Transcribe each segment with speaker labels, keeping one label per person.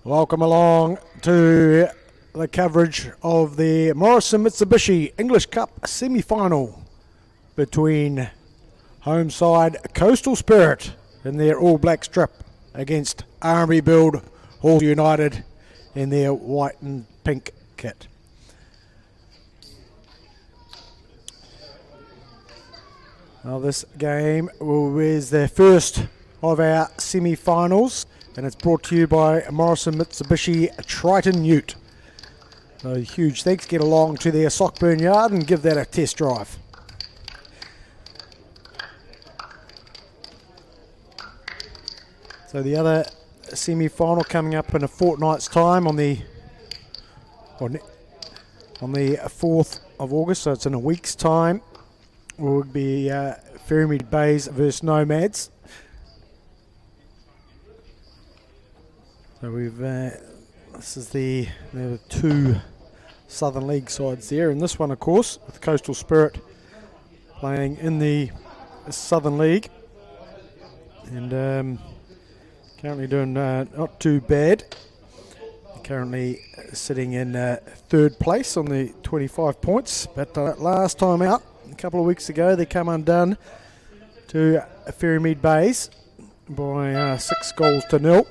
Speaker 1: Welcome along to the coverage of the Morrison Mitsubishi English Cup semi-final between home side Coastal Spirit in their all black strip against R&B build Halswell United in their white and pink kit. Now this game is the first of our semi-finals, and it's brought to you by Morrison Mitsubishi Triton Ute. So huge thanks. Get along to their Sockburn yard and give that a test drive. So the other semi-final coming up in a fortnight's time on the 4th of August, so it's in a week's time, will be Ferrymead Bays versus Nomads. So we've this is the two Southern League sides there, and this one, of course, with Coastal Spirit playing in the Southern League, and currently doing not too bad. Currently sitting in third place on the 25 points, but last time out, a couple of weeks ago, they come undone to Ferrymead Bays by 6-0.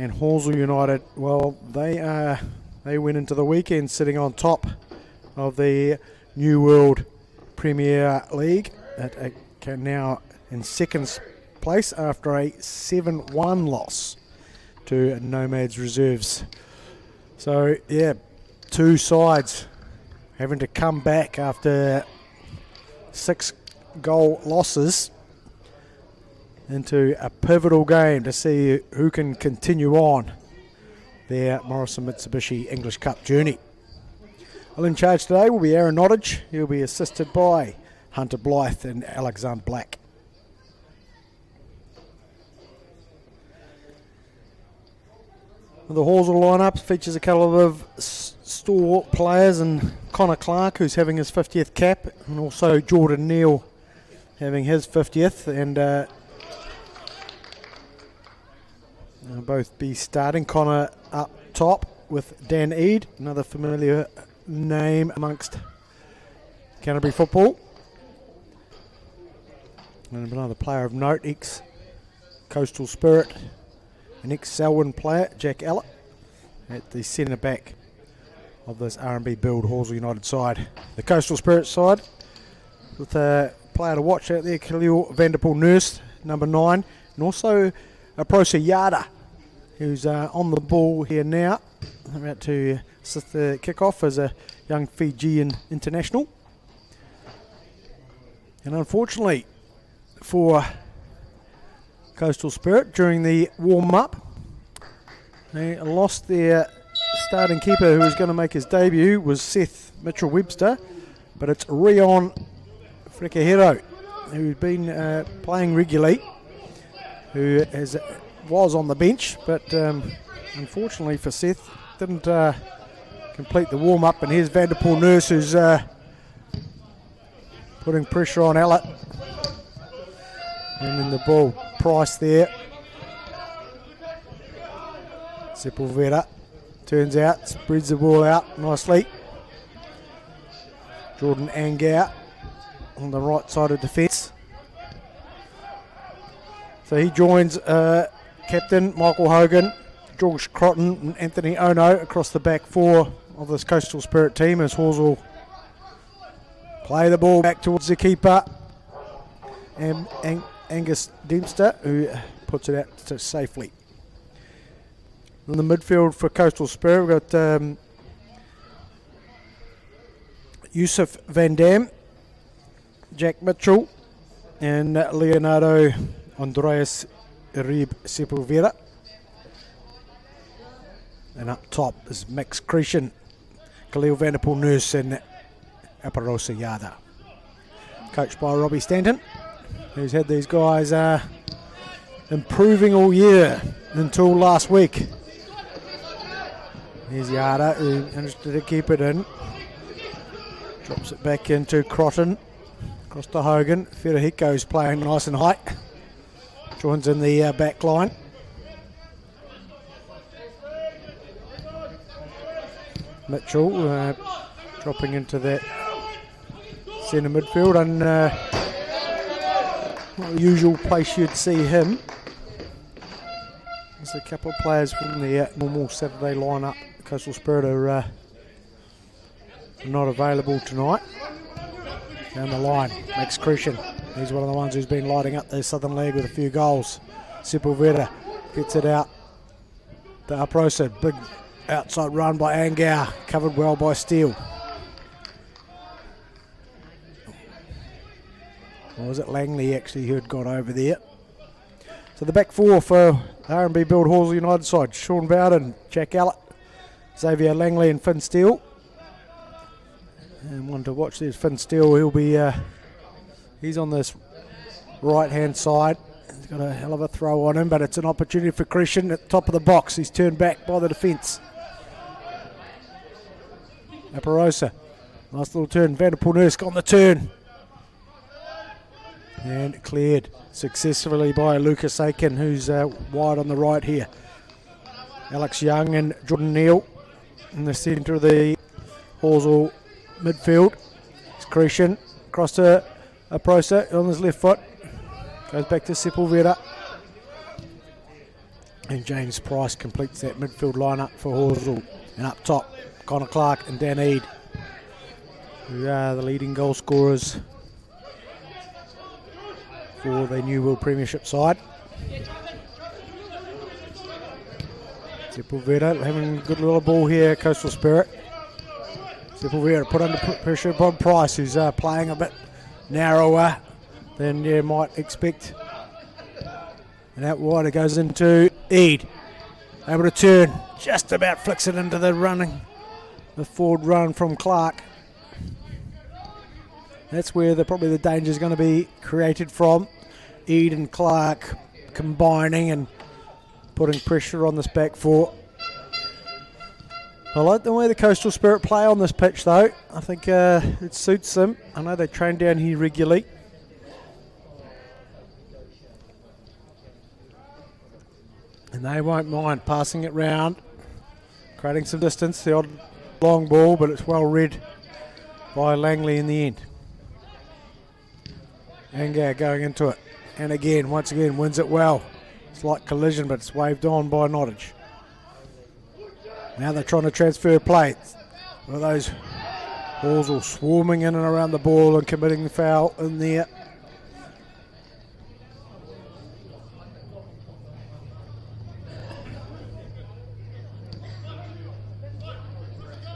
Speaker 1: And Halswell United, well, they went into the weekend sitting on top of the New World Premier League, now in second place after a 7-1 loss to Nomads Reserves. So yeah, two sides having to come back after 6-goal losses into a pivotal game to see who can continue on their Morrison Mitsubishi English Cup journey. Well, in charge today will be Aaron Nottage. He'll be assisted by Hunter Blythe and Alexander Black. The Halswell lineup features a couple of store players, and Connor Clark, who's having his 50th cap, and also Jordan Neal having his 50th, and they'll both be starting. Connor up top with Dan Eade, another familiar name amongst Canterbury football. And another player of note, ex-Coastal Spirit, an ex-Selwyn player, Jack Allett, at the centre back of this R&B build Halswell United side. The Coastal Spirit side, with a player to watch out there, Khalil Vanderpool Nurse, number 9, and also Aprosa Yada, who's on the ball here now, about to assist the kick-off as a young Fijian international. And unfortunately for Coastal Spirit, during the warm-up, they lost their starting keeper who was going to make his debut, was Seth Mitchell-Webster, but it's Rion Frekahero, who's been playing regularly, who was on the bench, but unfortunately for Seth, didn't complete the warm-up. And here's Vanderpool Nurse, who's putting pressure on Allett. And then the ball, Price there. Sepulveda turns out, spreads the ball out nicely. Jordan Angau on the right side of defence. So he joins Captain Michael Hogan, George Crotton and Anthony Ono across the back four of this Coastal Spirit team as Halswell play the ball back towards the keeper, and Angus Dempster, who puts it out safely. In the midfield for Coastal Spirit, we've got Yusuf Van Dam, Jack Mitchell and Leonardo Andreas Rib Sepulveda. And up top is Max Cretion, Khalil Vanderpool Nurse and Aparosa Yada. Coached by Robbie Stanton, who's had these guys improving all year until last week. Here's Yada, who managed to keep it in. Drops it back into Crotton, across to Hogan. Ferahiko's playing nice and high. Joins in the back line. Mitchell dropping into that centre midfield, and not the usual place you'd see him. There's a couple of players from the normal Saturday lineup. Coastal Spirit are not available tonight. Down the line, Max Crescent. He's one of the ones who's been lighting up the Southern League with a few goals. Sepulveda gets it out to Aprosa. Big outside run by Angau, covered well by Steele. Or was it Langley actually who had got over there? So the back four for R&B Build Hawesville United side: Sean Bowden, Jack Allett, Xavier Langley and Finn Steele. And one to watch there's Finn Steele. He'll be he's on this right hand side. He's got a hell of a throw on him, but it's an opportunity for Crescent at the top of the box. He's turned back by the defence. Aparosa, nice little turn. Vanderpool Nurse on the turn. And cleared successfully by Lucas Aiken, who's wide on the right here. Alex Young and Jordan Neal in the centre of the Hawesville midfield. It's Crescent across to Aprosa on his left foot. Goes back to Sepulveda. And James Price completes that midfield lineup for Hawesville. And up top, Connor Clark and Dan Eade, who are the leading goal scorers for the New World Premiership side. Sepulveda having a good little ball here, Coastal Spirit. Sepulveda put under pressure by Price, who's playing a bit narrower than you might expect. And out wide it goes into Eade. Able to turn, just about flicks it into the forward run from Clark. That's where probably the danger is going to be created from. Eade and Clark combining and putting pressure on this back four. I like the way the Coastal Spirit play on this pitch though. I think it suits them. I know they train down here regularly. And they won't mind passing it round, creating some distance. The odd long ball, but it's well read by Langley in the end. Angau going into it. And again, once again, wins it well. Slight collision, but it's waved on by Nottage. Now they're trying to transfer play. Well, those balls all swarming in and around the ball and committing the foul in there.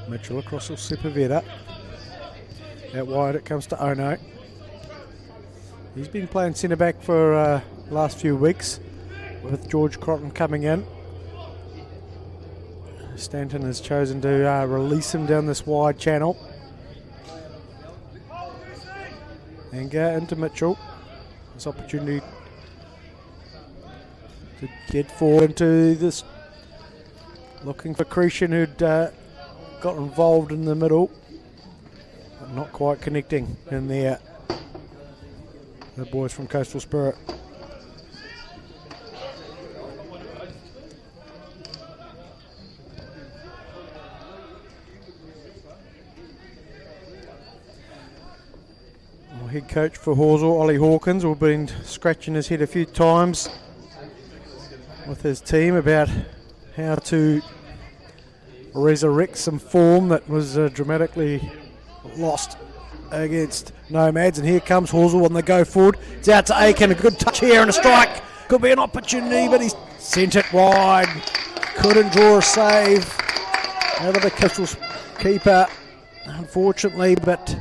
Speaker 1: Mitchell across to Sepulveda. Out wide it comes to Ono. He's been playing centre back for the last few weeks with George Crotton coming in. Stanton has chosen to release him down this wide channel. And go into Mitchell. This opportunity to get forward into this. Looking for Crescent, who'd got involved in the middle. But not quite connecting in there. The boys from Coastal Spirit. Head coach for Hawesville, Ollie Hawkins, will been scratching his head a few times with his team about how to resurrect some form that was dramatically lost against Nomads. And here comes Hawesville on the go forward. It's out to Aiken, a good touch here and a strike. Could be an opportunity, but he's sent it wide. Couldn't draw a save out of the Coastal keeper, unfortunately, but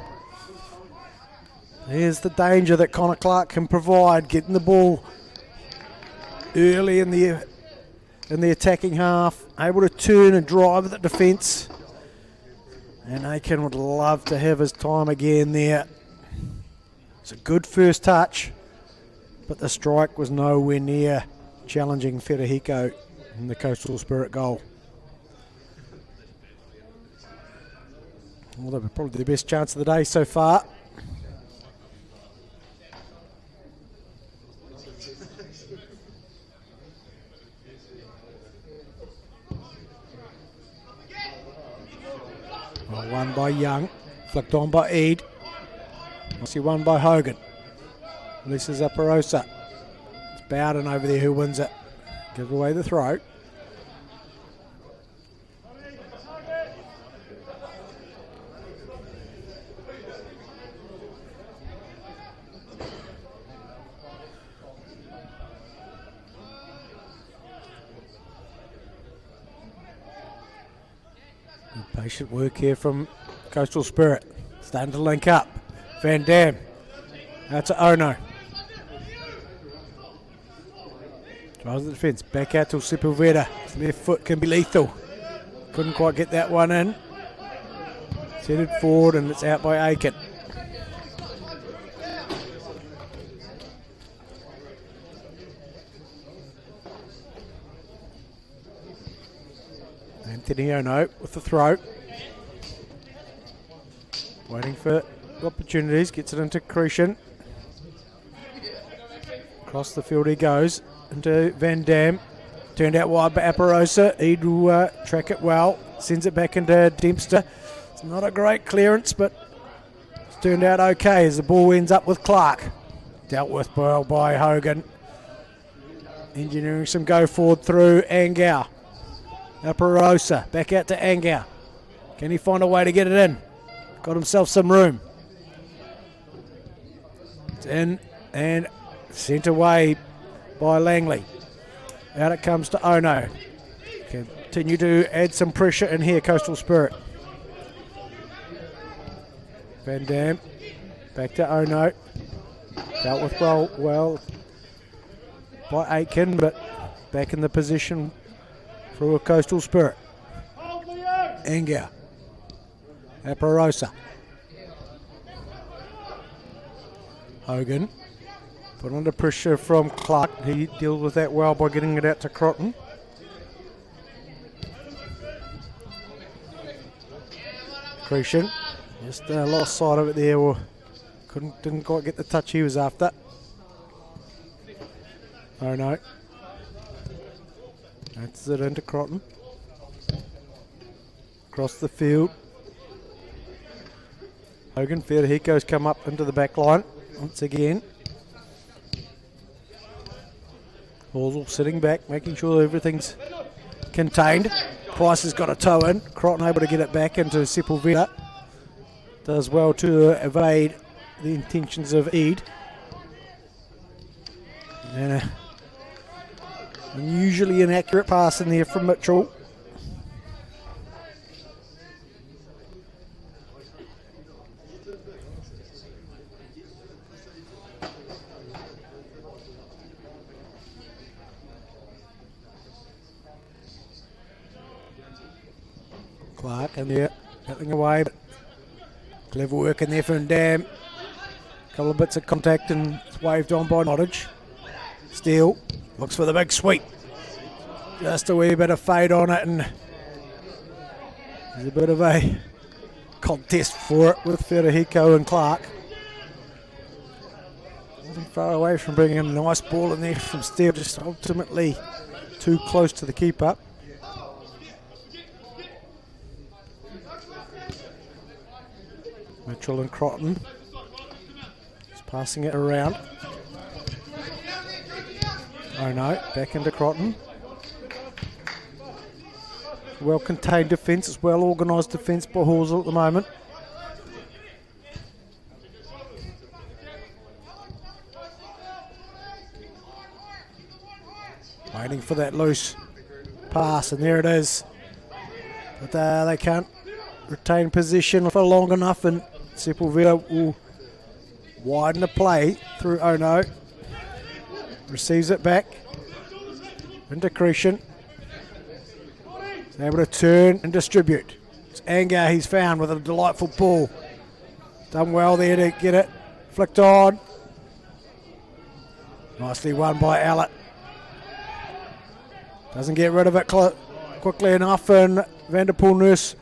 Speaker 1: here's the danger that Connor Clark can provide, getting the ball early in the attacking half, able to turn and drive at the defence. And Aiken would love to have his time again there. It's a good first touch, but the strike was nowhere near challenging Federico in the Coastal Spirit goal. Well, probably the best chance of the day so far. Well, won by Young. Flicked on by Eade. Nicely won by Hogan. Releases Aparosa. It's Bowden over there who wins it. Gives away the throw. Patient work here from Coastal Spirit. Starting to link up. Van Dam. Out to Ono. Drives the defence. Back out to Sepulveda. His left foot can be lethal. Couldn't quite get that one in. Set it forward and it's out by Aiken. Anthony Ono with the throw. Waiting for opportunities. Gets it into Crescent. Across the field he goes. Into Van Dam. Turned out wide by Aparosa. Eade will track it well. Sends it back into Dempster. It's not a great clearance, but it's turned out okay as the ball ends up with Clark. Dealt with well by Hogan. Engineering some go forward through Angau. Aparosa back out to Angau. Can he find a way to get it in? Got himself some room. It's in and sent away by Langley. Out it comes to Ono. Continue to add some pressure in here, Coastal Spirit. Van Dam back to Ono. Dealt with well by Aitken, but back in the position for a Coastal Spirit. Angau. Aparosa. Hogan. Put under pressure from Clark. He deals with that well by getting it out to Crotton. Crescent. Just lost sight of it there, or didn't quite get the touch he was after. Oh no. That's it into Crotton. Across the field. Hogan, Federico's come up into the back line once again. Halswell sitting back, making sure everything's contained. Price has got a toe in. Crotton able to get it back into Sepulveda. Does well to evade the intentions of Eade. And an unusually inaccurate pass in there from Mitchell. Clark in there, cutting away, but clever work in there from Dam. Couple of bits of contact and it's waved on by Nottage. Steele looks for the big sweep. Just a wee bit of fade on it, and there's a bit of a contest for it with Federico and Clark. Wasn't far away from bringing a nice ball in there from Steele, just ultimately too close to the keeper. Mitchell and Crotton just passing it around. Oh no, back into Crotton. Well contained defence, it's well organised defence by Halswell at the moment. Waiting for that loose pass, and there it is. But they can't retain position for long enough, and Sepulveda will widen the play through Ono. Receives it back into Crescent. He's able to turn and distribute. It's Angau he's found with a delightful ball. Done well there to get it. Flicked on. Nicely won by Allett. Doesn't get rid of it quickly enough, and Vanderpool Nurse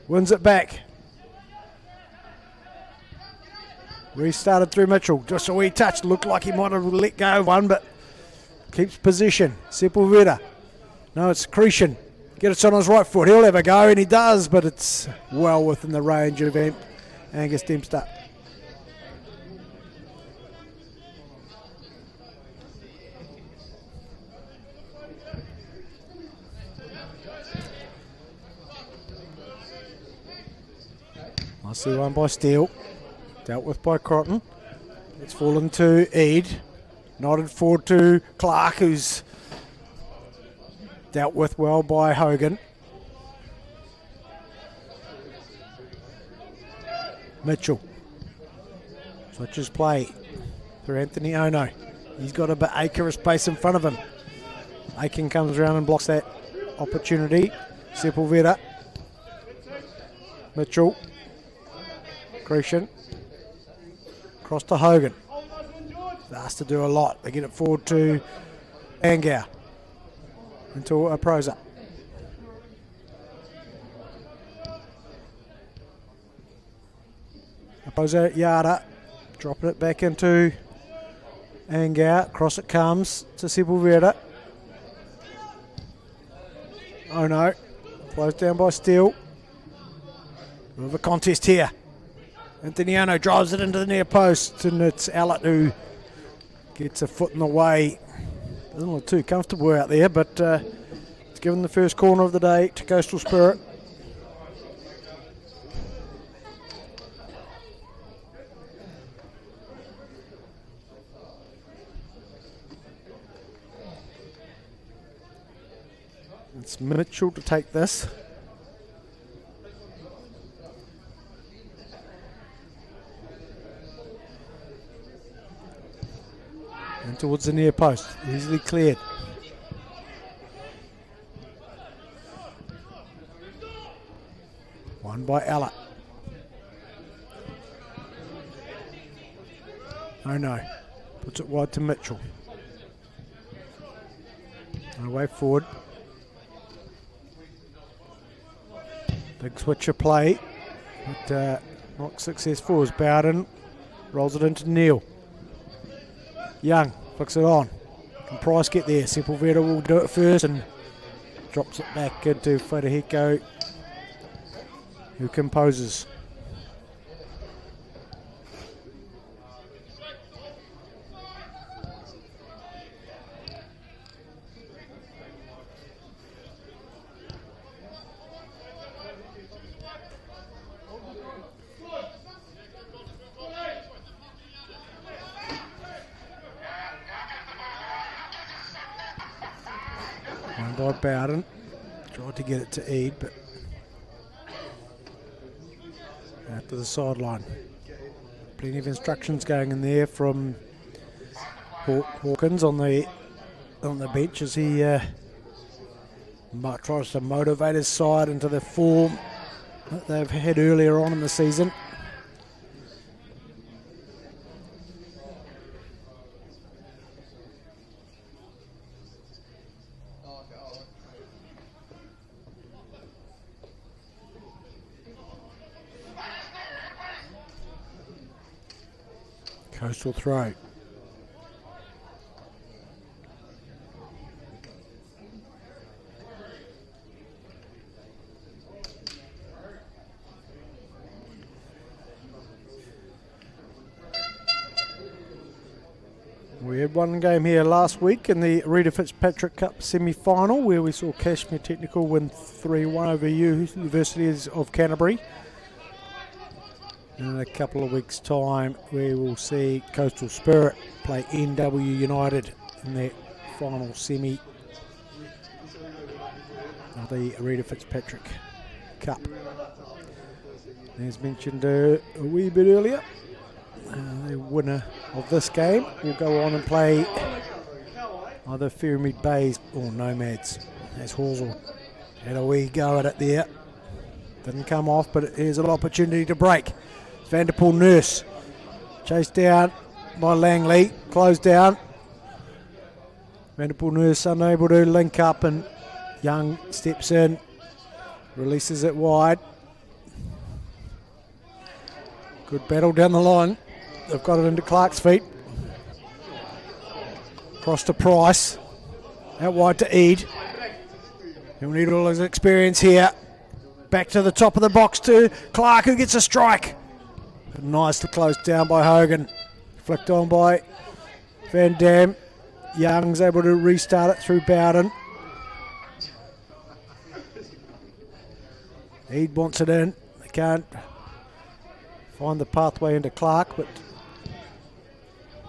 Speaker 1: wins it back. Restarted through Mitchell. Just a wee touch. Looked like he might have let go of one, but keeps position. Sepulveda. No, it's Crescent. Get it on his right foot. He'll have a go, and he does, but it's well within the range of Angus Dempster. I see one by Steele. Dealt with by Crotton. It's fallen to Eade. Nodded forward to Clark, who's dealt with well by Hogan. Mitchell switches play for Anthony Ono. He's got a bit acre of space in front of him. Aiken comes around and blocks that opportunity. Sepulveda. Mitchell. Grecian. Across to Hogan. Asked to do a lot. They get it forward to Angau. Into a Proza. A Proza Yada. Dropping it back into Angau. Across it comes to Sepulveda. Oh no. Closed down by Steele. We have a contest here. Antoniano drives it into the near post, and it's Allett who gets a foot in the way. Doesn't look too comfortable out there, but it's given the first corner of the day to Coastal Spirit. It's Mitchell to take this. And towards the near post, easily cleared. One by Allett. Oh no, puts it wide to Mitchell. And away forward. Big switcher play, but not successful as Bowden rolls it into Neil. Young flicks it on. Can Price get there? Sepulveda will do it first and drops it back into Federico, who composes. One by Bowden. Tried to get it to Eade, but out to the sideline. Plenty of instructions going in there from Hawkins on the bench as he tries to motivate his side into the form that they've had earlier on in the season. Coastal throw. We had one game here last week in the Rita Fitzpatrick Cup semi-final where we saw Cashmere Technical win 3-1 over University of Canterbury. In a couple of weeks' time, we will see Coastal Spirit play NW United in that final semi of the Rita Fitzpatrick Cup. As mentioned a wee bit earlier, the winner of this game will go on and play either Pyramid Bays or Nomads. As Halswell had a wee go at it there. Didn't come off, but here's an opportunity to break. Vanderpool Nurse chased down by Langley, closed down. Vanderpool Nurse unable to link up, and Young steps in, releases it wide. Good battle down the line. They've got it into Clark's feet. Cross to Price, out wide to Eade. He'll need all his experience here. Back to the top of the box to Clark, who gets a strike. Nicely closed down by Hogan. Flicked on by Van Dam. Young's able to restart it through Bowden. Eade wants it in. They can't find the pathway into Clark, but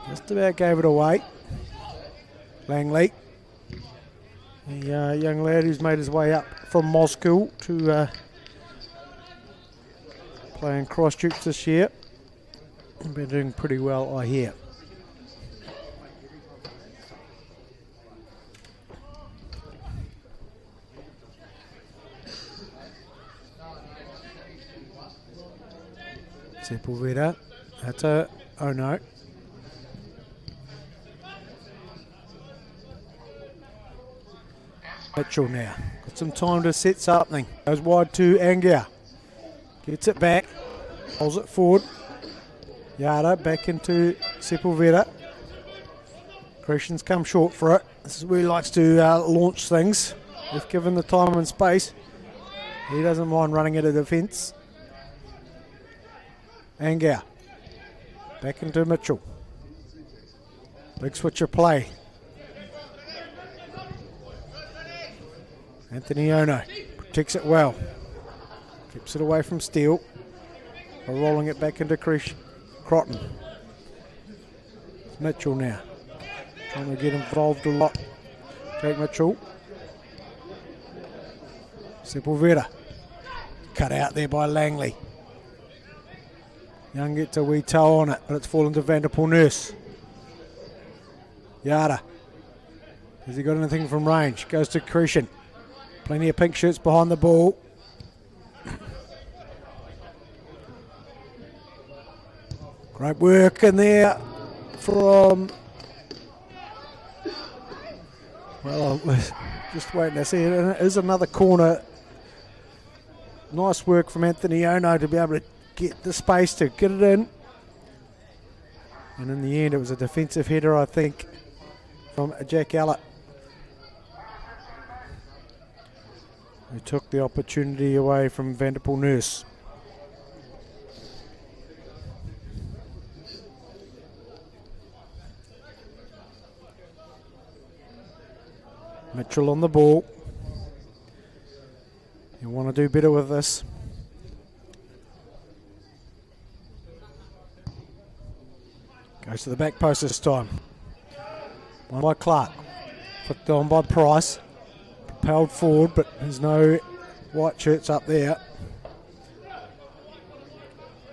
Speaker 1: just about gave it away. Langley, the young lad who's made his way up from Moscow to playing Christchurch this year. Been doing pretty well, I hear. Sepulveda, that's a, oh no. Mitchell now, got some time to set something. Goes wide to Angia, gets it back, holds it forward. Yada back into Sepulveda. Christian's come short for it. This is where he likes to launch things. If given the time and space, he doesn't mind running at a defence. Angia back into Mitchell. Big switch of play. Anthony Ono protects it well. Keeps it away from Steele by rolling it back into Crotton. It's Mitchell now. Trying to get involved a lot. Jake Mitchell. Sepulveda. Cut out there by Langley. Young gets a wee toe on it, but it's fallen to Vanderpool Nurse. Yada. Has he got anything from range? Goes to Crescent. Plenty of pink shirts behind the ball. Great work in there from... Well, I was just waiting to see it. And it is another corner. Nice work from Anthony Ono to be able to get the space to get it in. And in the end, it was a defensive header, I think, from Jack Allett, who took the opportunity away from Vanderpool Nurse. Mitchell on the ball. You want to do better with this. Goes to the back post this time. One by Clark. Flicked on by Price. Propelled forward, but there's no white shirts up there.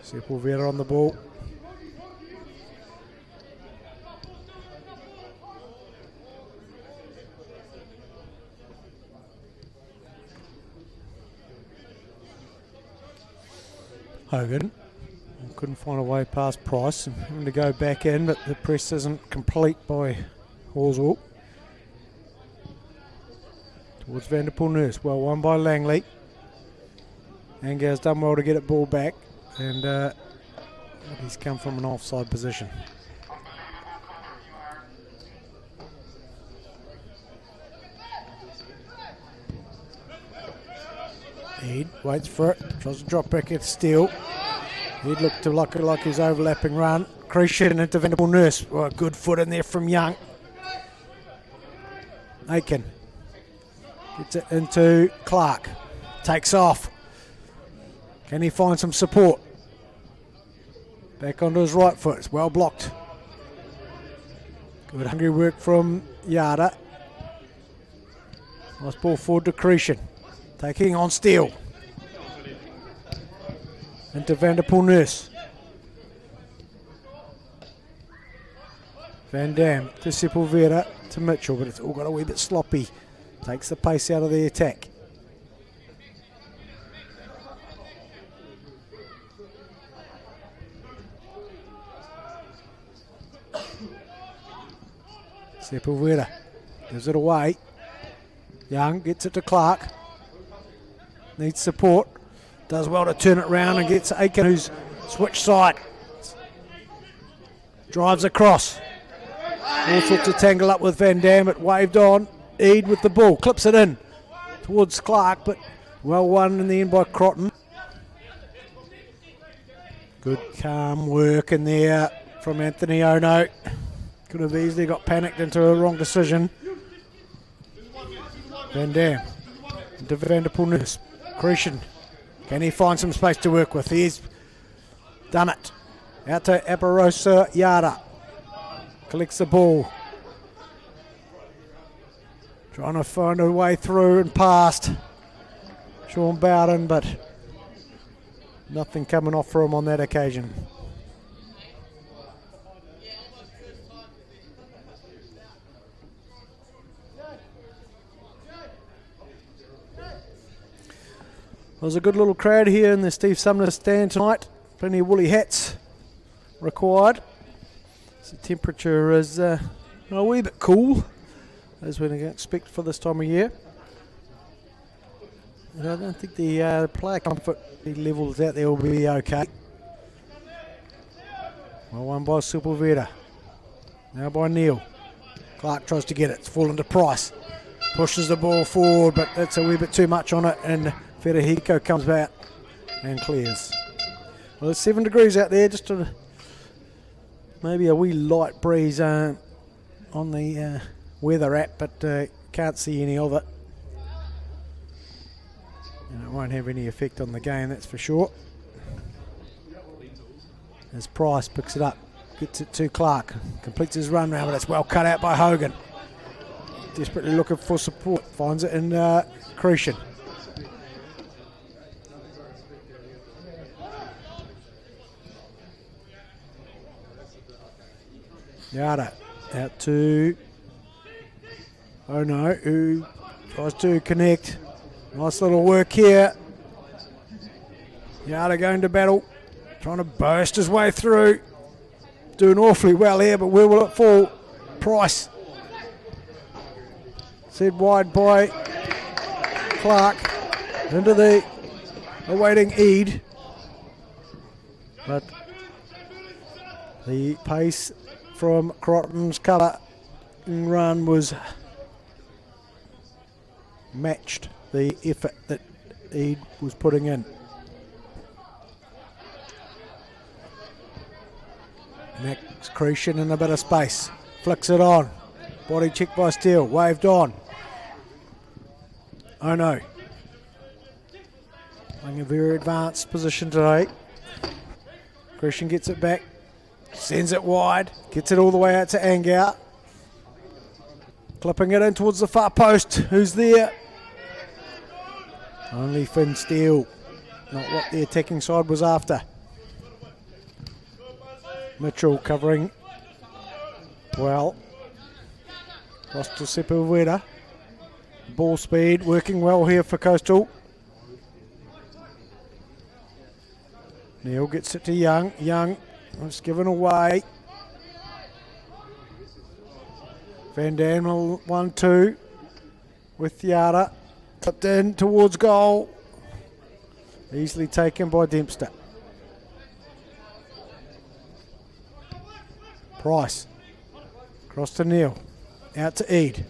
Speaker 1: Sepulveda on the ball. Hogan couldn't find a way past Price and having to go back in, but the press isn't complete by Halswell. Towards Vanderpool Nurse. Well won by Langley. Angar's done well to get it ball back, and he's come from an offside position. Eade waits for it, tries to drop back at Steele. He'd look to like his overlapping run. Crescent into Vanderpool Nurse. Oh, good foot in there from Young. Aiken gets it into Clark. Takes off. Can he find some support? Back onto his right foot. It's well blocked. Good hungry work from Yada. Nice ball forward to Crescent. Taking on Steele. Into Vanderpool Nurse. Van Dam to Sepulveda to Mitchell, but it's all got a wee bit sloppy. Takes the pace out of the attack. Sepulveda gives it away. Young gets it to Clark. Needs support. Does well to turn it round and gets Aiken, who's switched side. Drives across. All sorts of tangle up with Van Dam. It waved on. Eade with the ball. Clips it in. towards Clark, but well won in the end by Crotton. Good calm work in there from Anthony Ono. Could have easily got panicked into a wrong decision. Van Dam into Vanderpool Nurse. Cretion. Can he find some space to work with? He's done it. Out to Aparosa Yara. Collects the ball. Trying to find a way through and past Sean Bowden, but nothing coming off for him on that occasion. There's a good little crowd here in the Steve Sumner stand tonight. Plenty of woolly hats required. The temperature is a wee bit cool, as we can expect for this time of year. And I don't think the player comfort levels out there will be okay. Well, won by Sepulveda. Now by Neil. Clark tries to get it. It's fallen to Price. Pushes the ball forward, but that's a wee bit too much on it, and Federico comes back and clears. Well, it's 7 degrees out there, just maybe a wee light breeze on the weather app, but can't see any of it. And it won't have any effect on the game, that's for sure. As Price picks it up, gets it to Clark, completes his run round, but it's well cut out by Hogan. Desperately looking for support, finds it in Cretion. Yada out to Ono, who tries to connect. Nice little work here. Yada going to battle, trying to burst his way through. Doing awfully well here, but where will it fall? Price. Set wide by Clark. Into the awaiting Eid. But the pace from Crotton's colour run was matched the effort that Eid was putting in. Max Cretion in a bit of space. Flicks it on. Body check by Steele. Waved on. Oh no. Playing a very advanced position today. Cretion gets it back. Sends it wide. Gets it all the way out to Angau. Clipping it in towards the far post. Who's there? Only Finn Steele. Not what the attacking side was after. Mitchell covering well. Cross to Sepulveda. Ball speed working well here for Coastal. Neil gets it to Young. Young was given away. Van Dam 1-2 with Yada. Tucked in towards goal. Easily taken by Dempster. Price. Cross to Neil. Out to Eid.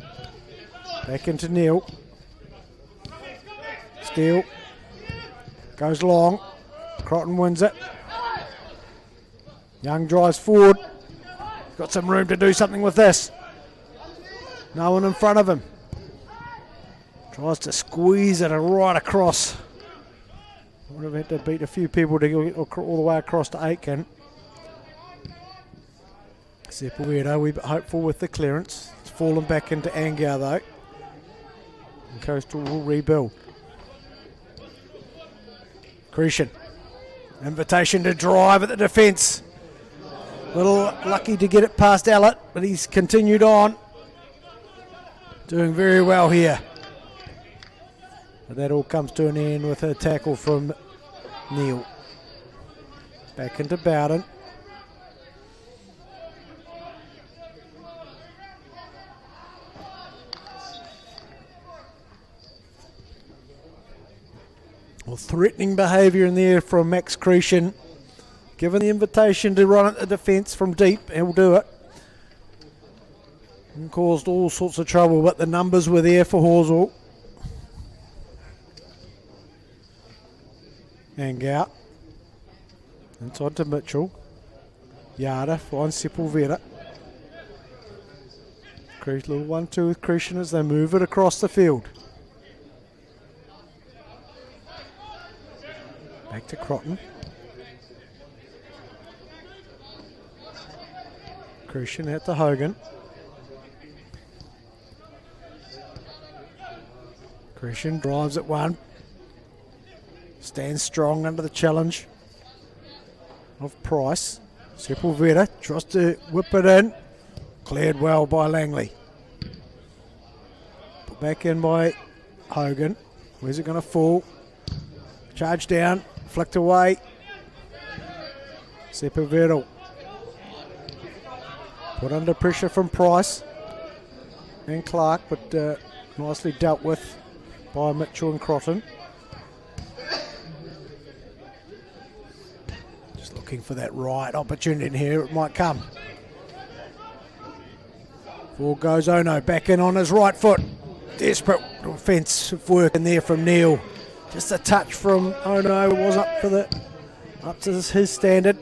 Speaker 1: Back into Neil. Steele. Goes long. Crotton wins it. Young drives forward. Got some room to do something with this. No one in front of him. Tries to squeeze it right across. Would have had to beat a few people to get all the way across to Aitken. Sepulveda, we bit hopeful with the clearance. It's fallen back into Angau though. And Coastal will rebuild. Cretion. Invitation to drive at the defence. Little lucky to get it past Allett, but he's continued on. Doing very well here. But that all comes to an end with a tackle from Neil. Back into Bowden. Well, threatening behaviour in there from Max Cretion. Given the invitation to run at the defence from deep, he'll do it. And caused all sorts of trouble, but the numbers were there for Horsell. Angau. Inside to Mitchell. Yada finds Sepulveda. Little 1-2 with Christian as they move it across the field. Back to Crotton. Christian out to Hogan. Christian drives at one. Stands strong under the challenge of Price. Sepulveda tries to whip it in. Cleared well by Langley. Put back in by Hogan. Where's it going to fall? Charge down. Flicked away. Sepulveda. Put under pressure from Price and Clark, but nicely dealt with by Mitchell and Crotton. Just looking for that right opportunity in here. It might come. Forward goes Ono, back in on his right foot. Desperate offensive work in there from Neil. Just a touch from Ono, was up to his standard.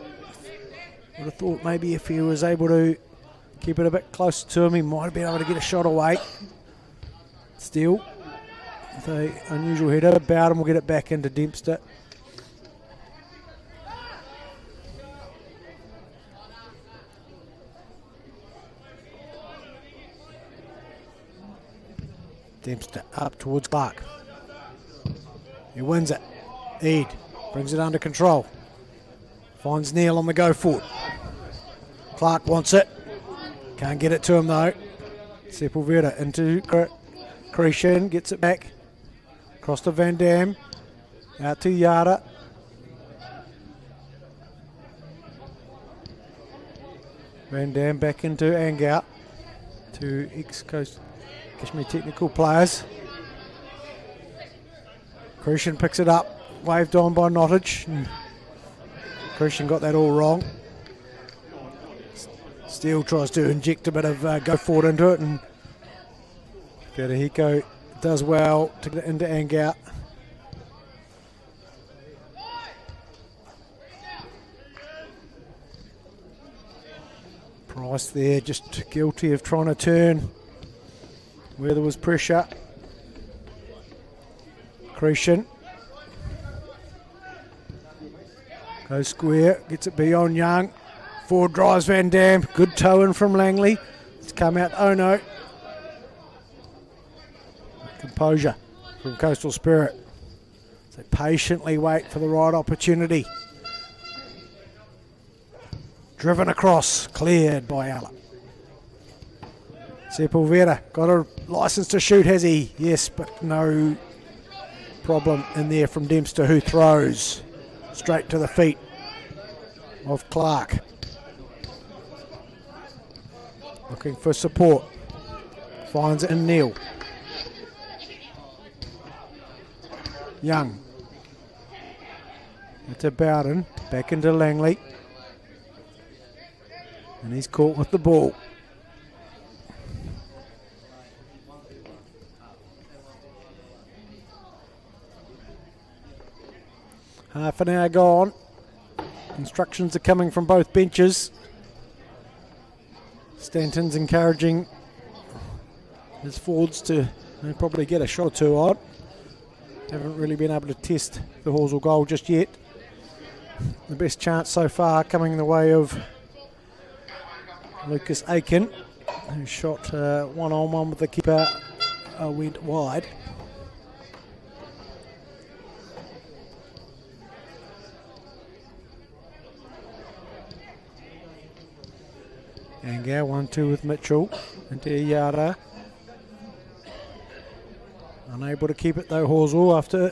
Speaker 1: Would have thought maybe if he was able to keep it a bit closer to him, he might have been able to get a shot away. Still, the unusual header. Bowden will get it back into Dempster. Dempster up towards Clark. He wins it. Eade brings it under control. Finds Neil on the go forward. Clark wants it. Can't get it to him though. Sepulveda into Christian. Gets it back. Across to Van Dam. Out to Yada. Van Dam back into Angau. Two ex-Coast Kashmir technical players. Christian picks it up. Waved on by Nottage. Christian got that all wrong. Steele tries to inject a bit of go forward into it, and Kadahiko does well to get it into Angau. Price there just guilty of trying to turn where there was pressure. Christian goes square, gets it beyond Young. Forward drives Van Dam. Good toe in from Langley. It's come out Ono. Composure from Coastal Spirit. So patiently wait for the right opportunity. Driven across. Cleared by Alla. Sepulveda got a license to shoot, has he? Yes, but no problem in there from Dempster, who throws straight to the feet of Clark. Looking for support. Finds it in Neil. Young. Into Bowden. Back into Langley. And he's caught with the ball. Half an hour gone. Instructions are coming from both benches. Stanton's encouraging his forwards to probably get a shot or two on. Haven't really been able to test the Halswell goal just yet. The best chance so far coming the way of Lucas Aiken, who shot one-on-one with the keeper, went wide. Angau 1-2 with Mitchell into Yara. Unable to keep it though, Halswell, after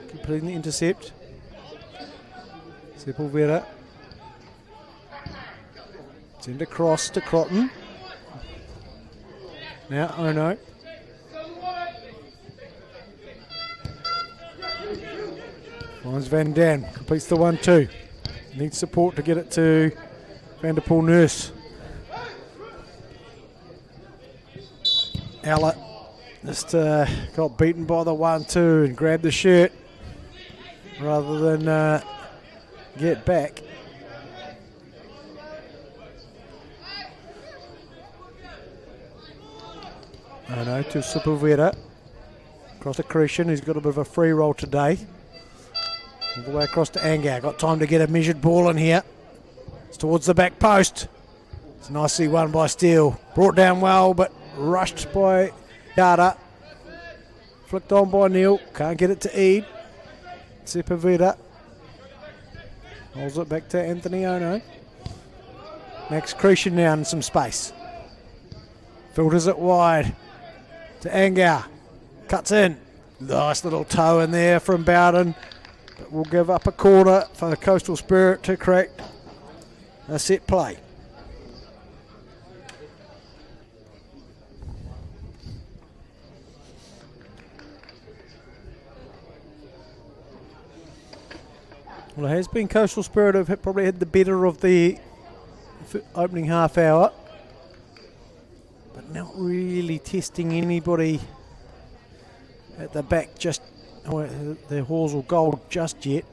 Speaker 1: completing the intercept. Sepulveda. Send across to Crotton. Now Ono. Finds Van Dam. Completes the 1-2. Needs support to get it to Vanderpool Nurse. Allett just got beaten by the 1-2 and grabbed the shirt rather than get back. No, to Sepulveda. Across to Christian, who's got a bit of a free roll today. All the way across to Angar. Got time to get a measured ball in here. It's towards the back post. It's nicely won by Steele. Brought down well, but rushed by Yada. Flicked on by Neil. Can't get it to Ede. Sepulveda holds it back to Anthony Ono. Max Christian now in some space. Filters it wide to Angar. Cuts in. Nice little toe in there from Bowden. But we'll give up a corner for the Coastal Spirit to correct a set play. Well, it has been Coastal Spirit have probably had the better of the opening half hour, but not really testing anybody at the back, just the Halswell goal just yet.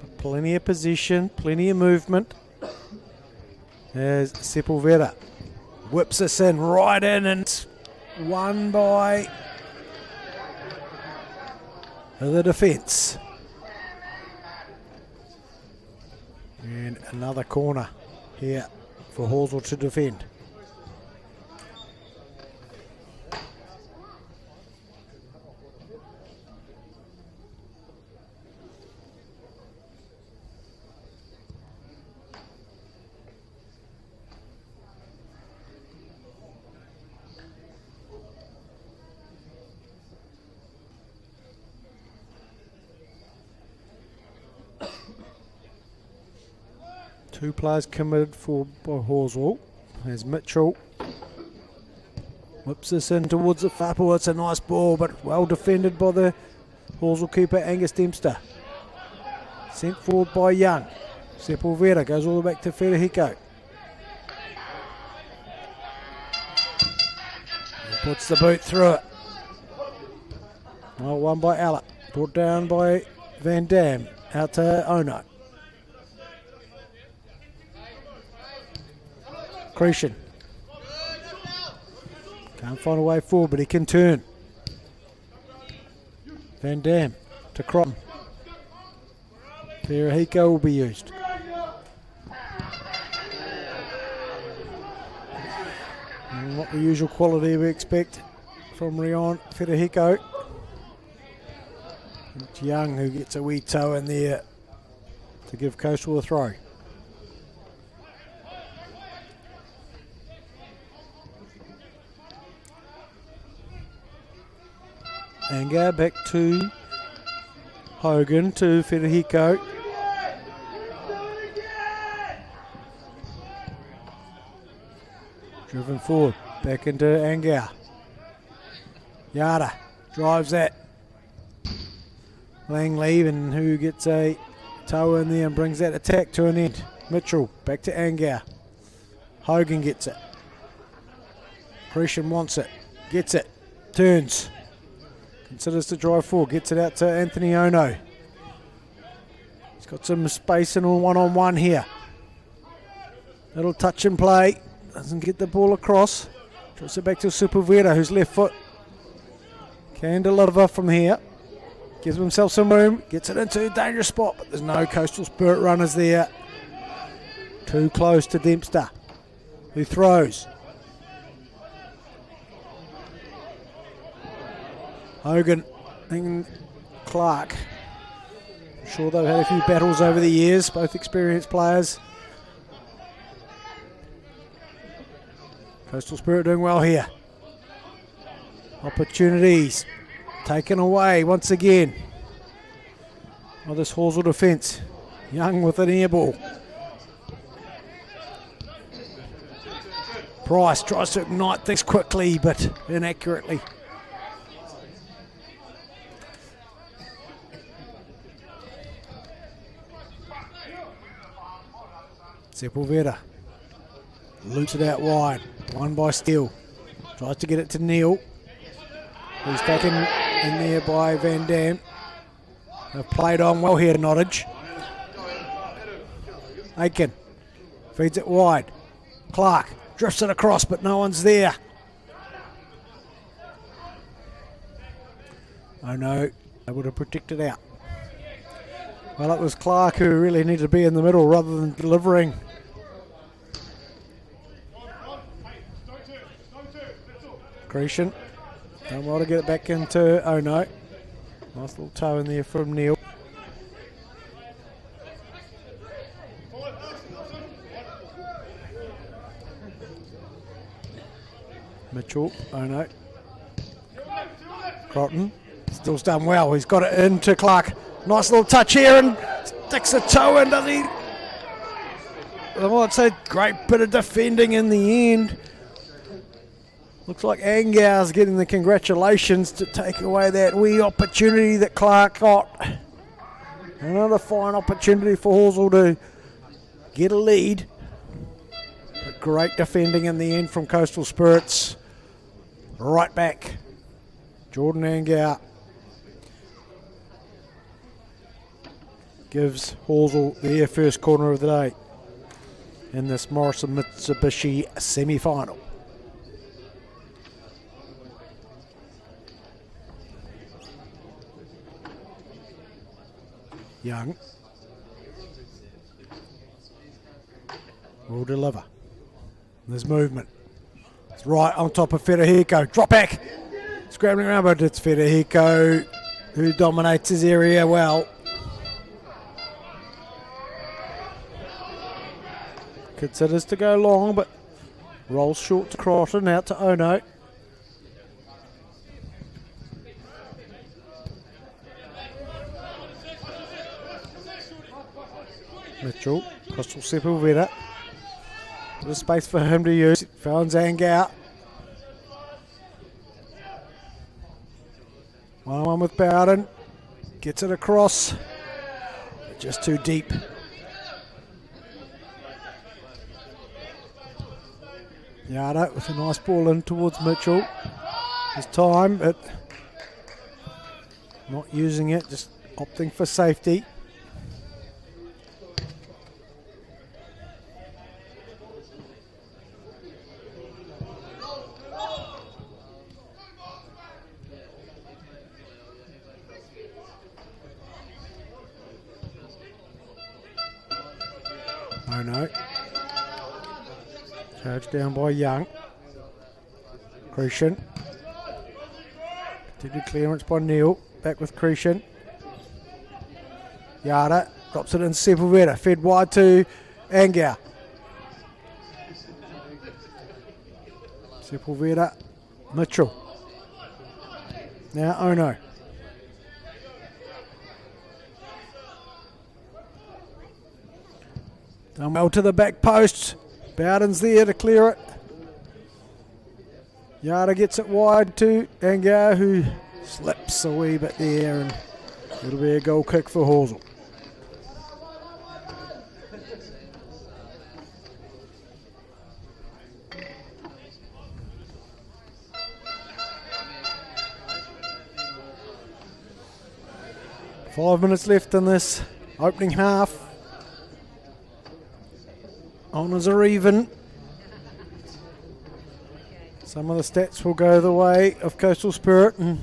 Speaker 1: But plenty of position, plenty of movement. As Sepulveda whips us in right in, and it's won by the defence. And another corner here for Halswell to defend. Two players committed for by Halswell. There's Mitchell. Whips this in towards the far post. It's a nice ball, but well defended by the Halswell keeper, Angus Dempster. Sent forward by Young. Sepulveda goes all the way back to Federico. He puts the boot through it. Well, won by Allett. Brought down by Van Dam. Out to Ono. Cretion. Can't find a way forward, but he can turn. Van Dam to Crotten. Federico will be used. And not the usual quality we expect from Rion Federico. It's Young who gets a wee toe in there to give Coastal a throw. Angar back to Hogan to Federico. Driven forward, back into Angar. Yada drives that. Langley, and who gets a toe in there and brings that attack to an end. Mitchell back to Angar. Hogan gets it. Christian wants it, gets it, turns. Considers to drive forward, gets it out to Anthony Ono. He's got some space in a one-on-one here. Little touch and play, doesn't get the ball across. Drops it back to Sepulveda, who's left foot. Can deliver from here. Gives himself some room, gets it into a dangerous spot, but there's no Coastal Spirit runners there. Too close to Dempster, who throws. Hogan and Clark. I'm sure they've had a few battles over the years, both experienced players. Coastal Spirit doing well here. Opportunities taken away once again by this Halswell defence. Young with an air ball. Price tries to ignite things quickly but inaccurately. Sepulveda loops it out wide. Won by Steele. Tries to get it to Neil. He's taken in there by Van Dam. They've played on well here, Nottage. Aiken feeds it wide. Clark drifts it across, but no one's there. Oh no, they would have protected out. Well, it was Clark who really needed to be in the middle rather than delivering. Grecian, done well to get it back into, oh no. Nice little toe in there from Neil. Mitchell, oh no. Crotton, still's done well. He's got it into Clark. Nice little touch here and sticks a toe in, does he? Well, it's a great bit of defending in the end. Looks like Angau's getting the congratulations to take away that wee opportunity that Clark got. Another fine opportunity for Halswell to get a lead. But great defending in the end from Coastal Spirits. Right back, Jordan Angau gives Halswell their first corner of the day in this Morrison Mitsubishi semi-final. Young will deliver. There's movement. It's right on top of Federico. Drop back. Scrambling around, but it's Federico who dominates his area well. Considers to go long, but rolls short to Crotton, out to Ono. Mitchell, Coastal Sepulveda. There's space for him to use. Finds Angau. 1-on-1 with Bowden. Gets it across. Just too deep. Yada with a nice ball in towards Mitchell. His time, but not using it, just opting for safety. Oh no. Charged down by Young. Grecian. Continued clearance by Neil. Back with Grecian. Yada drops it in Sepulveda. Fed wide to Angau. Sepulveda. Mitchell. Now Ono. Done well to the back post. Bowden's there to clear it. Yada gets it wide to Angau, who slips a wee bit there, and it'll be a goal kick for Halswell. Five minutes left in this opening half. Honours are even. Some of the stats will go the way of Coastal Spirit and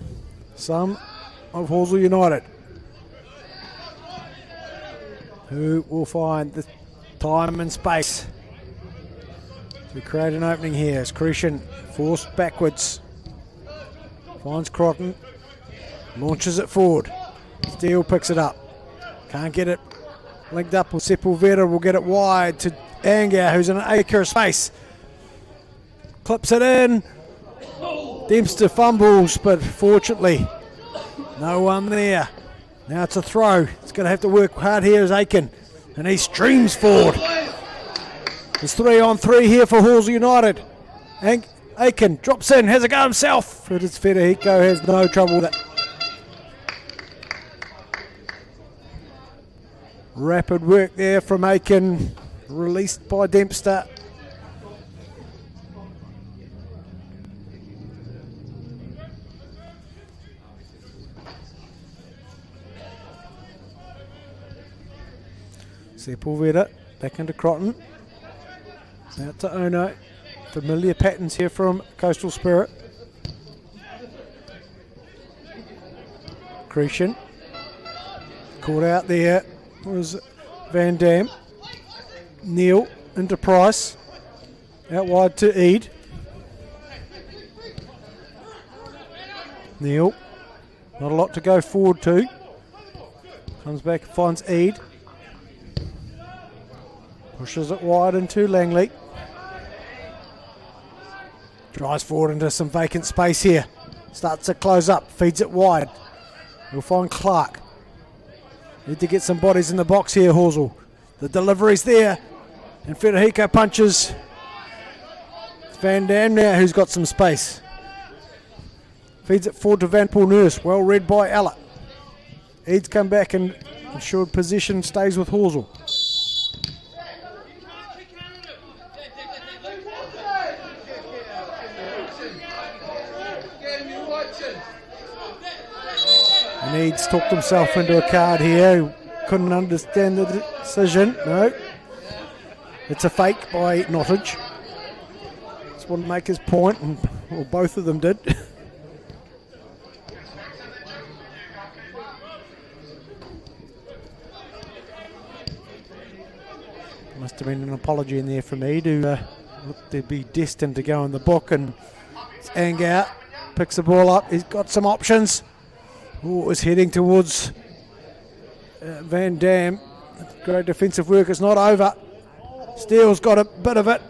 Speaker 1: some of Halswell United, who will find the time and space to create an opening here. As Grecian forced backwards, finds Crotton, launches it forward. Steele picks it up, can't get it linked up with Sepulveda. Will get it wide to Angau, who's in an acre of space. Clips it in. Dempster fumbles, but fortunately, no one there. Now it's a throw. It's going to have to work hard here as Aiken, and he streams forward. It's 3-on-3 here for Halswell United. Aiken drops in, has a go himself, but it's Federico has no trouble with it. Rapid work there from Aiken, released by Dempster. Sepulveda back into Croton. Out to Ono. Familiar patterns here from Coastal Spirit. Cretion. Caught out there was Van Dam. Neal into Price. Out wide to Eade. Neal. Not a lot to go forward to. Comes back, finds Eade. Pushes it wide into Langley. Drives forward into some vacant space here. Starts to close up, feeds it wide. We'll find Clark. Need to get some bodies in the box here, Horsell. The delivery's there. And Federico punches. It's Van Dam now who's got some space. Feeds it forward to Van Poel Nurse. Well read by Ella. Eade's come back and ensured position stays with Horsell. And Eade's talked himself into a card here. Couldn't understand the decision. No. It's a fake by Nottage. Just wanted to make his point, and well, both of them did. Must have been an apology in there from Eade, who looked to be destined to go in the book. And it's Angar picks the ball up. He's got some options. Oh, is heading towards Van Dam. Great defensive work. It's not over. Steele's got a bit of it.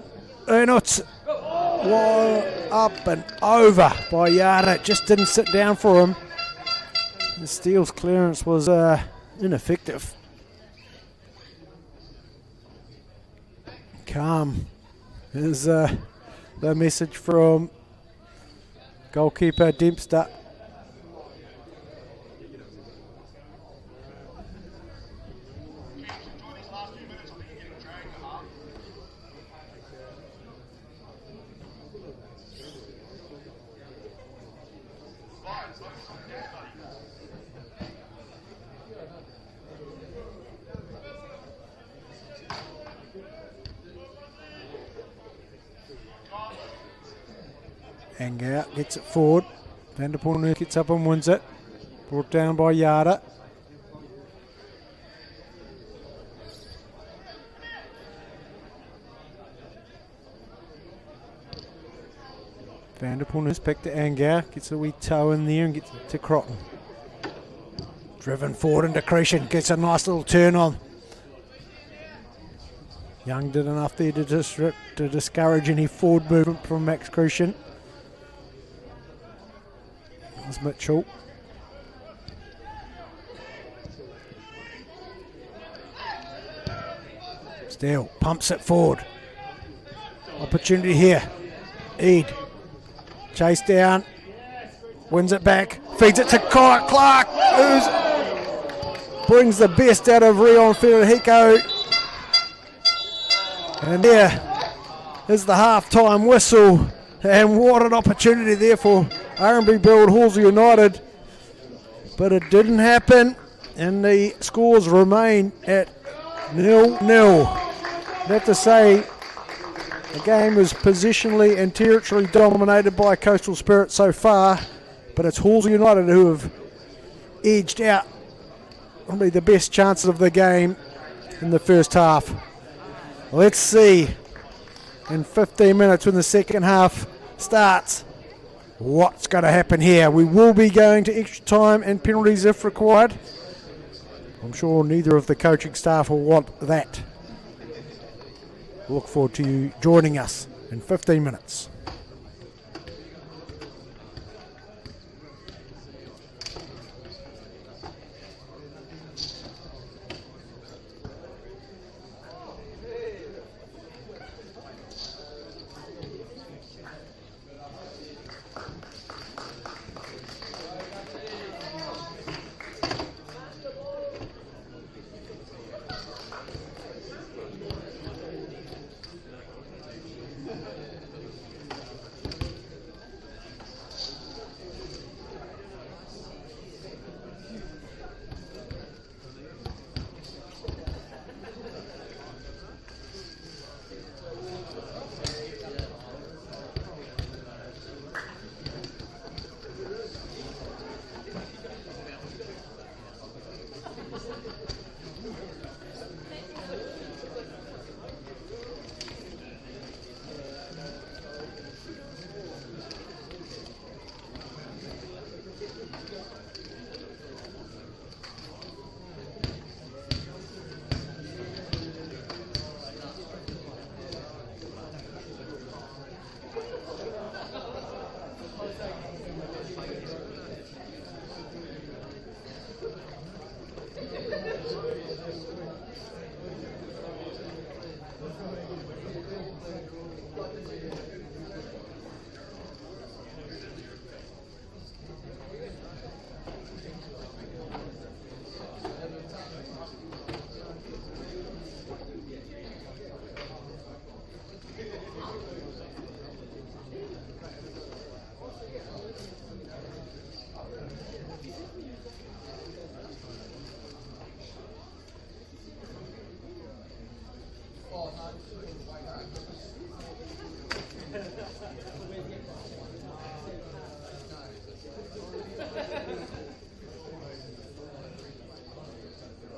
Speaker 1: Ernut's up and over by Yara. It just didn't sit down for him. Steele's clearance was ineffective. Calm is the message from goalkeeper Dempster. Angar gets it forward. Van der Poel gets up and wins it. Brought down by Yada. Van der Poel back to Angar. Gets a wee toe in there and gets it to Croton. Driven forward into Cretion. Gets a nice little turn on. Young did enough there to discourage any forward movement from Max Cretion. There's Mitchell. Steele pumps it forward. Opportunity here. Eade. Chase down. Wins it back. Feeds it to Clark. Who brings the best out of Rion Federico. And there is the half-time whistle. And what an opportunity there for R&B Build Halswell United. But it didn't happen. And the scores remain at 0-0. I have to say, the game was positionally and territorially dominated by Coastal Spirit so far. But it's Halswell United who have edged out probably the best chances of the game in the first half. Let's see in 15 minutes when the second half starts what's going to happen here. We will be going to extra time and penalties if required. I'm sure neither of the coaching staff will want that. Look forward to you joining us in 15 minutes.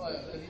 Speaker 2: AFC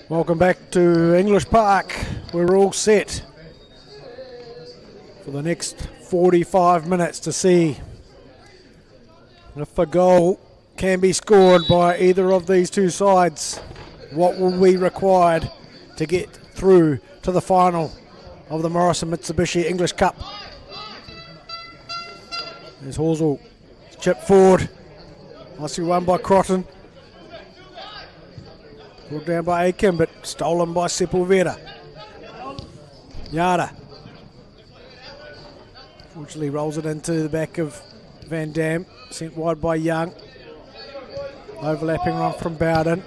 Speaker 1: Welcome back to English Park. We're all set for the next 45 minutes to see if a goal can be scored by either of these two sides. What will be required to get through to the final of the Morrison Mitsubishi English Cup? There's Halswell, chip forward. Nicely won by Crotton. Pulled down by Aiken, but stolen by Sepulveda. Yada. Fortunately rolls it into the back of Van Dam. Sent wide by Young. Overlapping run from Bowden.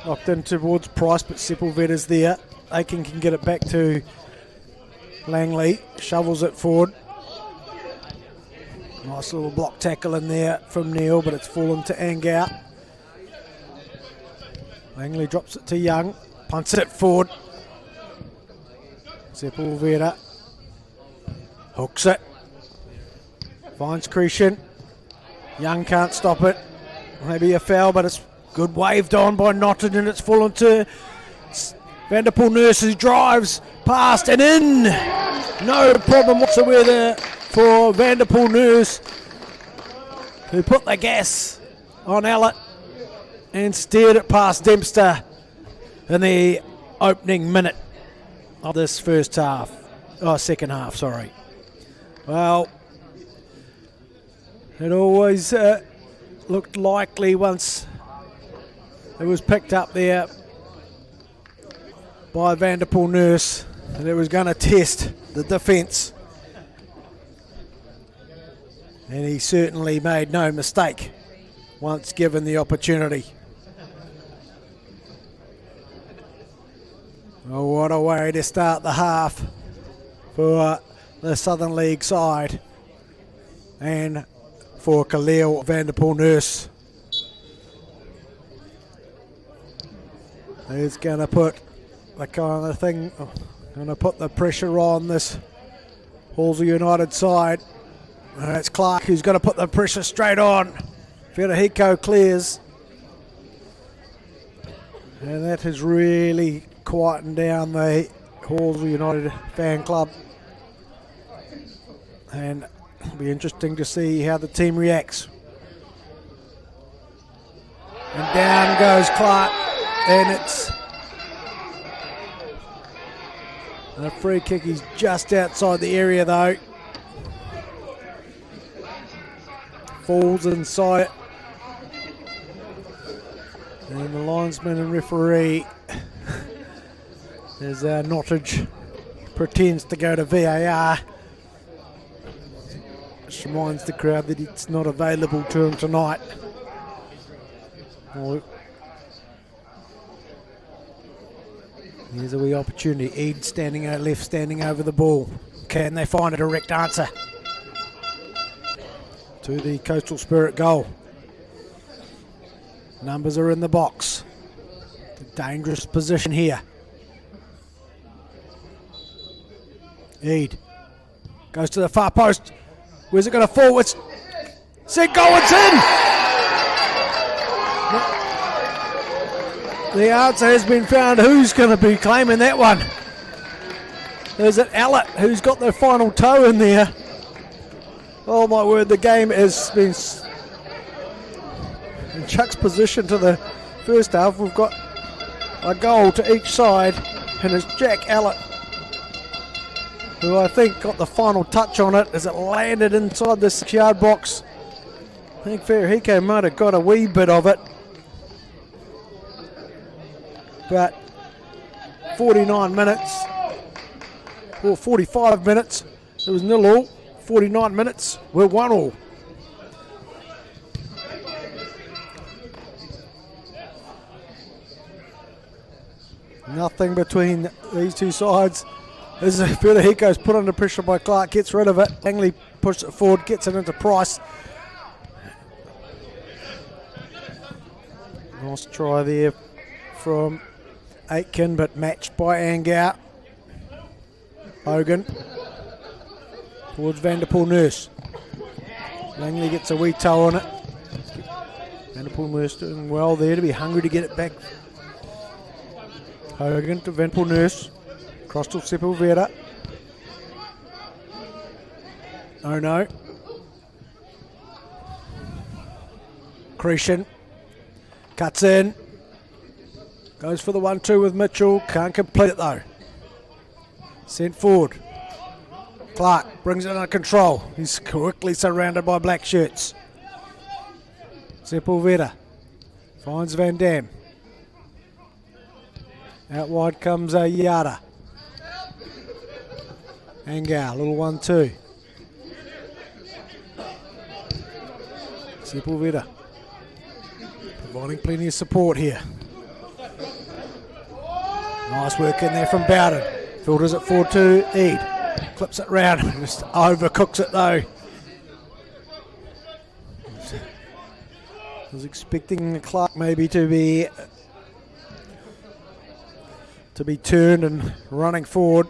Speaker 1: Knocked in towards Price, but Sepulveda's there. Aiken can get it back to Langley. Shovels it forward. Nice little block tackle in there from Neil, but it's fallen to Angout. Langley drops it to Young, punts it forward. Sepulveda hooks it, finds Crescent. Young can't stop it. Maybe a foul, but it's good waved on by Notton, and it's fallen to Vanderpool Nurse, who drives past and in. No problem whatsoever for Vanderpool Nurse, who put the gas on Allett and steered it past Dempster in the opening minute of this second half, sorry. Well, it always looked likely once it was picked up there by Vanderpool Nurse that it was going to test the defence. And he certainly made no mistake once given the opportunity. Oh, what a way to start the half for the Southern League side and for Khalil Vanderpool Nurse. He's going to put the kind of thing, going to put the pressure on this Halswell United side. And it's Clark who's going to put the pressure straight on. Federico clears. And that has really quietened down the Halswell United fan club. And it'll be interesting to see how the team reacts. And down goes Clark. And it's a free kick. He's just outside the area though. Falls inside it. And the linesman and referee, as Nottage pretends to go to VAR, just reminds the crowd that it's not available to him tonight. Here's a wee opportunity. Ed standing out left, standing over the ball. Can they find a direct answer to the Coastal Spirit goal? Numbers are in the box. The dangerous position here. Ed goes to the far post. Where's it going to fall? It's set goal, it's in! The answer has been found. Who's going to be claiming that one? Is it Allett who's got the final toe in there? Oh my word, the game has been in juxtaposition to the first half. We've got a goal to each side, and it's Jack Allett who I think got the final touch on it as it landed inside the 6-yard box. I think Fairhiko might have got a wee bit of it, but 49 minutes, or 45 minutes, it was 0-0. 49 minutes, we're 1-1. Nothing between these two sides. As Federico's put under pressure by Clark, gets rid of it. Langley pushes it forward, gets it into Price. Nice try there from Aitken, but matched by Angout. Hogan towards Vanderpool Nurse. Langley gets a wee toe on it. Vanderpool Nurse doing well there to be hungry to get it back Hogan to Vanderpool Nurse. Cross to Sepulveda. Oh no. Cretion. Cuts in. Goes for the 1-2 with Mitchell. Can't complete it though. Sent forward. Clark brings it under control. He's quickly surrounded by black shirts. Sepulveda finds Van Dam. Out wide comes Yada. Angar, little 1-2. Sepulveda providing plenty of support here. Nice work in there from Bowden. Filters it forward to Eade. Clips it round. Just overcooks it though. I was expecting Clark maybe to be turned and running forward.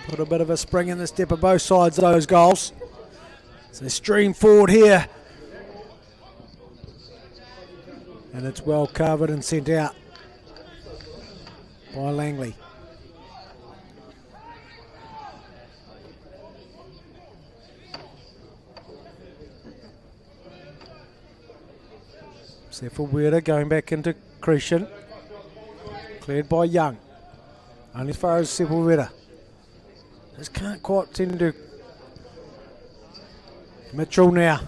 Speaker 1: Put a bit of a spring in the step of both sides of those goals. So they stream forward here. And it's well covered and sent out by Langley. Sepulveda going back into Cretion. Cleared by Young. Only as far as Sepulveda. Just can't quite tend to. Mitchell now.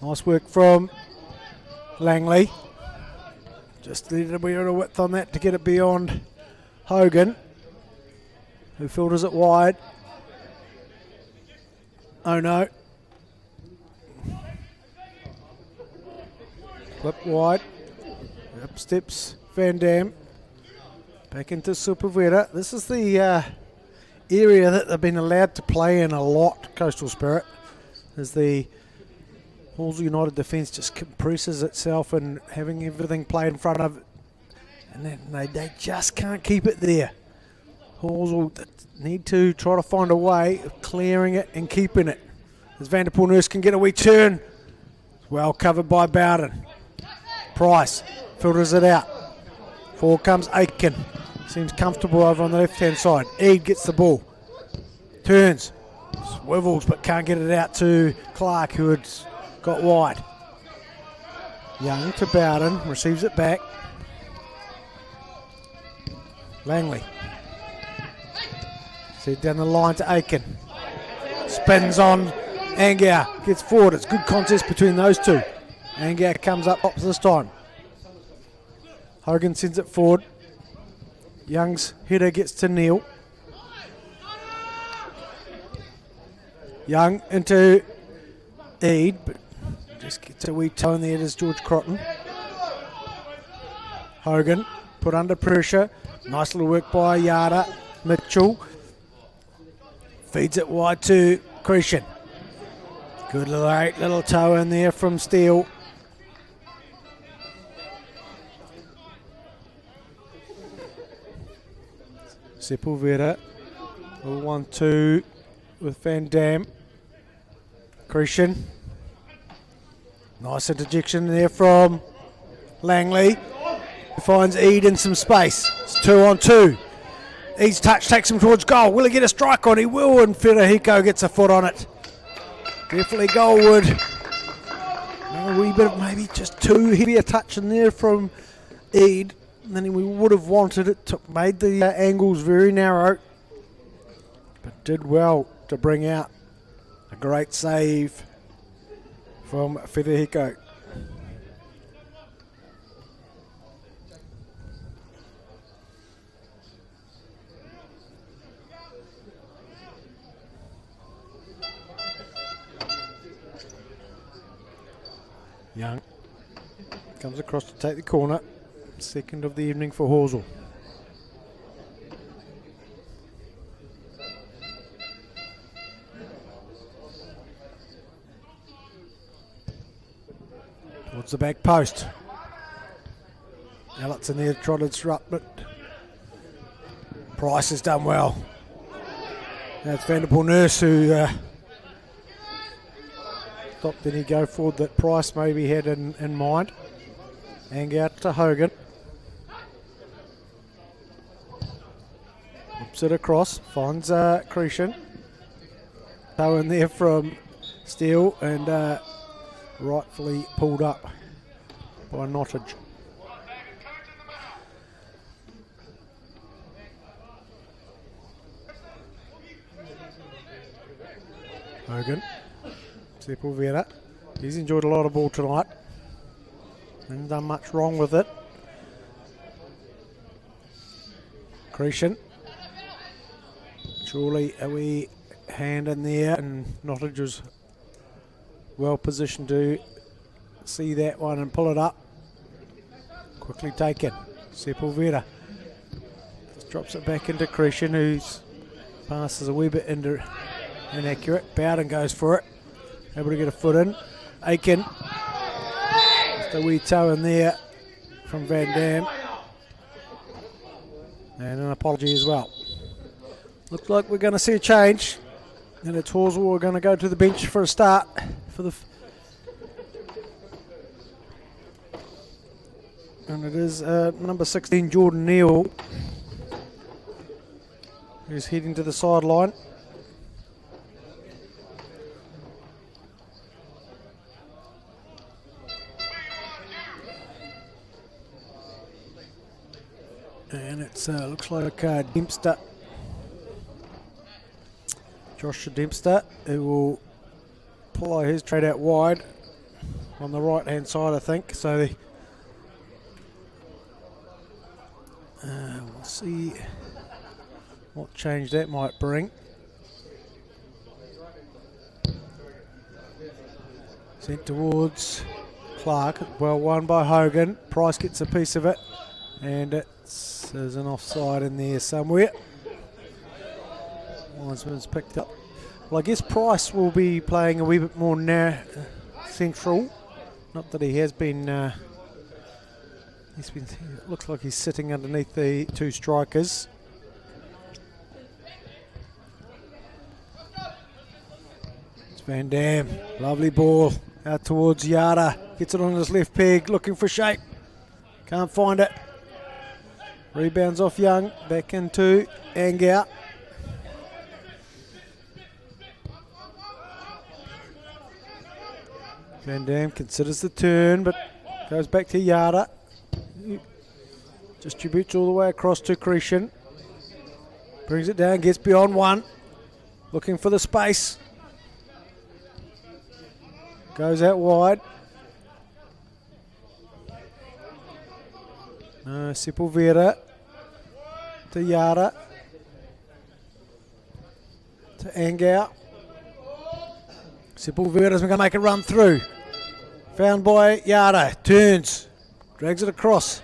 Speaker 1: Nice work from Langley. Just needed a bit of width on that to get it beyond Hogan, who filters it wide. Oh no. Flip wide. Up steps Van Dam. Back into Sepulveda. This is the area that they've been allowed to play in a lot, Coastal Spirit, as the Halswell United defence just compresses itself and having everything played in front of it, and then they just can't keep it there. Halswell need to try to find a way of clearing it and keeping it. As Vanderpool Nurse can get a wee turn. Well covered by Bowden. Price filters it out. Forward comes Aiken. Seems comfortable over on the left-hand side. Eade gets the ball. Turns. Swivels, but can't get it out to Clark, who had got wide. Young to Bowden. Receives it back. Langley. Set down the line to Aiken. Spins on Angar. Gets forward. It's good contest between those two. Angar comes up opposite this time. Hogan sends it forward. Young's header gets to Neil. Young into Eade, but just gets a wee toe in there as George Crotton. Hogan put under pressure. Nice little work by Yada. Mitchell feeds it wide to Cretion. Good little toe in there from Steele. Sepulveda, 1-2 with Van Dam. Cretion. Nice interjection there from Langley. He finds Eade in some space. It's 2-on-2. Eade's touch takes him towards goal. Will he get a strike on? He will, and Federico gets a foot on it. Definitely goalward. A wee bit of maybe just too heavy a touch in there from Eade. And then we would have wanted it, made the angles very narrow, but did well to bring out a great save from Federico. Young comes across to take the corner. Second of the evening for Halswell. Towards the back post. Alex in there trying to disrupt, but Price has done well. That's Vanderpool Nurse who stopped any go forward that Price maybe had in mind. Hang out to Hogan. Whips it across, finds Cretion. Toe in there from Steele and rightfully pulled up by Nottage. Hogan, Sepulveda, he's enjoyed a lot of ball tonight. Hasn't done much wrong with it. Cretion, surely a wee hand in there, and Nottage was well positioned to see that one and pull it up. Quickly taken. Sepulveda just drops it back into Cretion, whose pass is a wee bit inaccurate. Bowden goes for it, able to get a foot in. Aiken, just a wee toe in there from Van Dam, and an apology as well. Looks like we're going to see a change, and it's Halswell. We're going to go to the bench for a start for the and it is number 16 Jordan Neal who's heading to the sideline. And it looks like Dempster, Joshua Dempster, who will pull his trade out wide on the right hand side, I think. So we'll see what change that might bring. Sent towards Clark, well won by Hogan. Price gets a piece of it, and there's an offside in there somewhere. Linesman's picked up. Well, I guess Price will be playing a wee bit more central. Not that he has been. It looks like he's sitting underneath the two strikers. It's Van Dam. Lovely ball out towards Yada. Gets it on his left peg, looking for shape. Can't find it. Rebounds off Young, back into Angau. Van Dam considers the turn, but goes back to Yada. Distributes all the way across to Cretion. Brings it down, gets beyond one. Looking for the space. Goes out wide. Sepulveda to Yada to Angau. Sepulveda's going to make it run through. Found by Yada, turns, drags it across.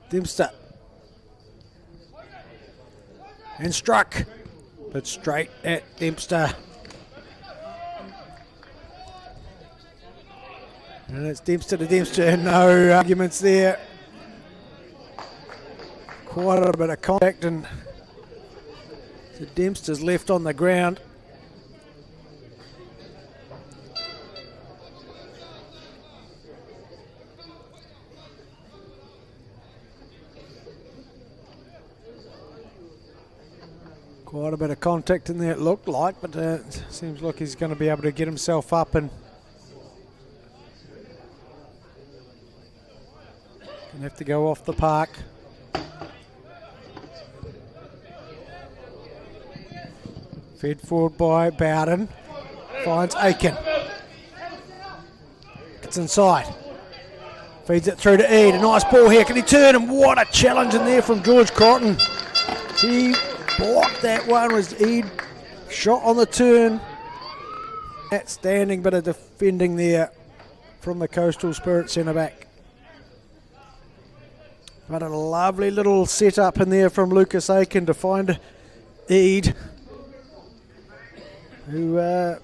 Speaker 1: Dempster and struck, but straight at Dempster. And it's Dempster to Dempster, no arguments there. Quite a bit of contact, and the Dempster's left on the ground. Quite a bit of contact in there, it looked like, but it seems like he's going to be able to get himself up and gonna have to go off the park. Fed forward by Bowden. Finds Aiken. Gets inside. Feeds it through to Eade. A nice ball here. Can he turn? And what a challenge in there from George Cotton. He blocked that one. Was Eade shot on the turn. Outstanding bit of defending there from the Coastal Spirit centre back. But a lovely little setup in there from Lucas Aiken to find Eade, who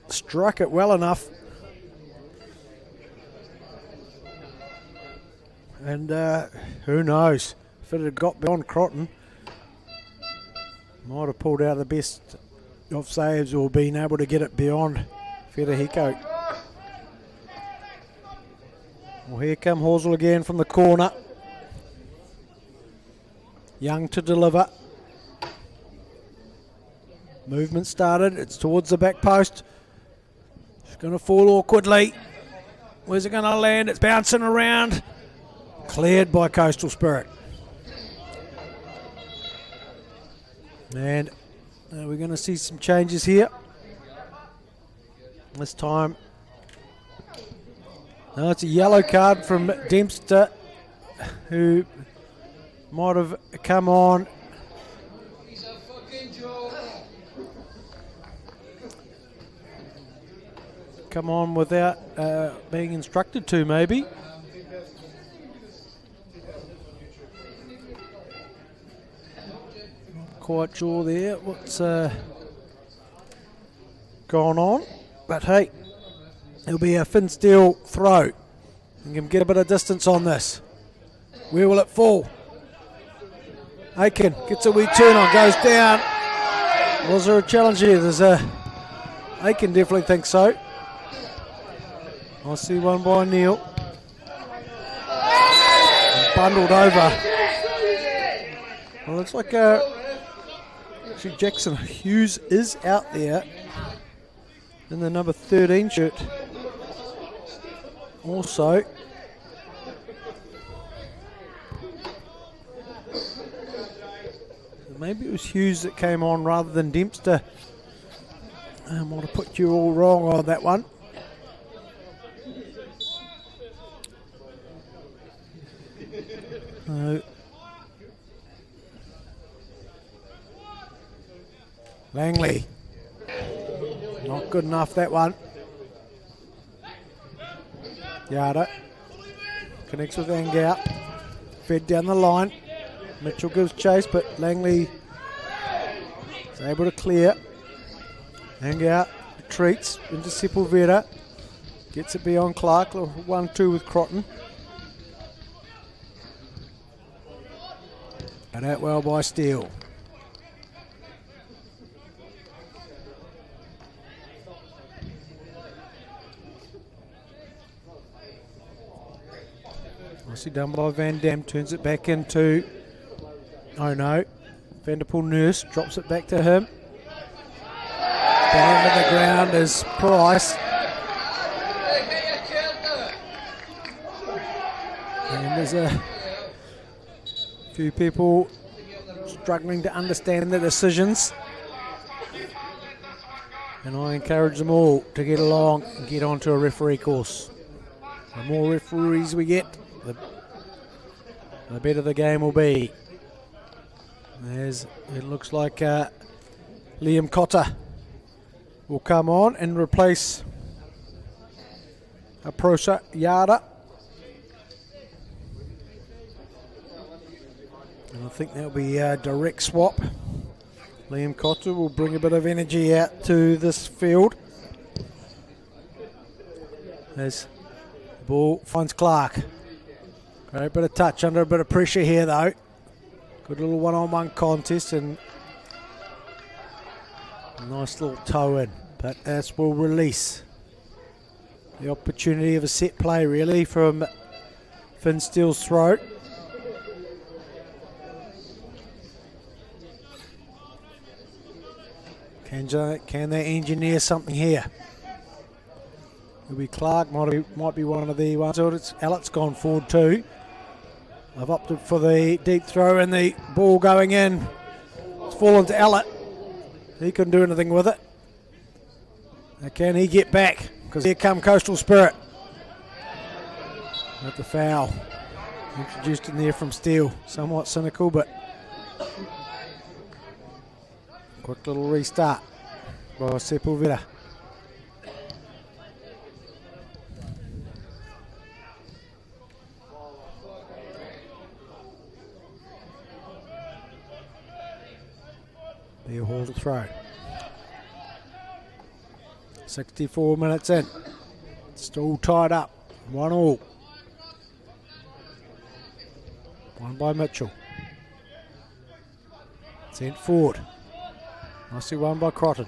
Speaker 1: struck it well enough. And who knows, if it had got beyond Crotton, might have pulled out the best of saves or been able to get it beyond Federico. Well, here come Halswell again from the corner. Young to deliver. Movement started. It's towards the back post. It's going to fall awkwardly. Where's it going to land? It's bouncing around. Cleared by Coastal Spirit. And we're going to see some changes here. This time, no, it's a yellow card from Dempster, who might have come on. Come on without being instructed to, maybe. Not quite sure there what's gone on, but hey, it'll be a Finn Steele throw. You can get a bit of distance on this. Where will it fall? Aiken gets a wee turn on, goes down. Was there a challenge here? There's Aiken definitely thinks so. I see one by Neil. And bundled over. Well, looks like actually Jackson Hughes is out there in the number 13 shirt. Also, maybe it was Hughes that came on rather than Dempster. I might have put you all wrong on that one. Langley, not good enough that one. Yada connects with Angout, fed down the line. Mitchell gives chase, but Langley is able to clear. Angout retreats into Sepulveda, gets it beyond Clark. 1-2 with Crotton. And out well by Steele. Nicely done by Van Dam, turns it back into, oh no, Vanderpool Nurse drops it back to him. Down to the ground is Price. And there's a few people struggling to understand the decisions, and I encourage them all to get along and get onto a referee course. The more referees we get, the better the game will be. As it looks like Liam Cotter will come on and replace Aprosa Yada. And I think that'll be a direct swap. Liam Cotter will bring a bit of energy out to this field. As the ball finds Clark. Great bit of touch under a bit of pressure here though. Good little one-on-one contest and a nice little toe in. But this will release the opportunity of a set play really from Finn Steele's throat. Can they engineer something here? It'll be Clark, might be one of the ones. Allett's gone forward too. I've opted for the deep throw and the ball going in. It's fallen to Allett. He couldn't do anything with it. Now can he get back? Because here come Coastal Spirit. At the foul. Introduced in there from Steele. Somewhat cynical, but quick little restart by Sepulveda. Beer Hall to throw. 64 minutes in. Still tied up. 1-1. One by Mitchell. Sent forward. Nicely won by Crotton.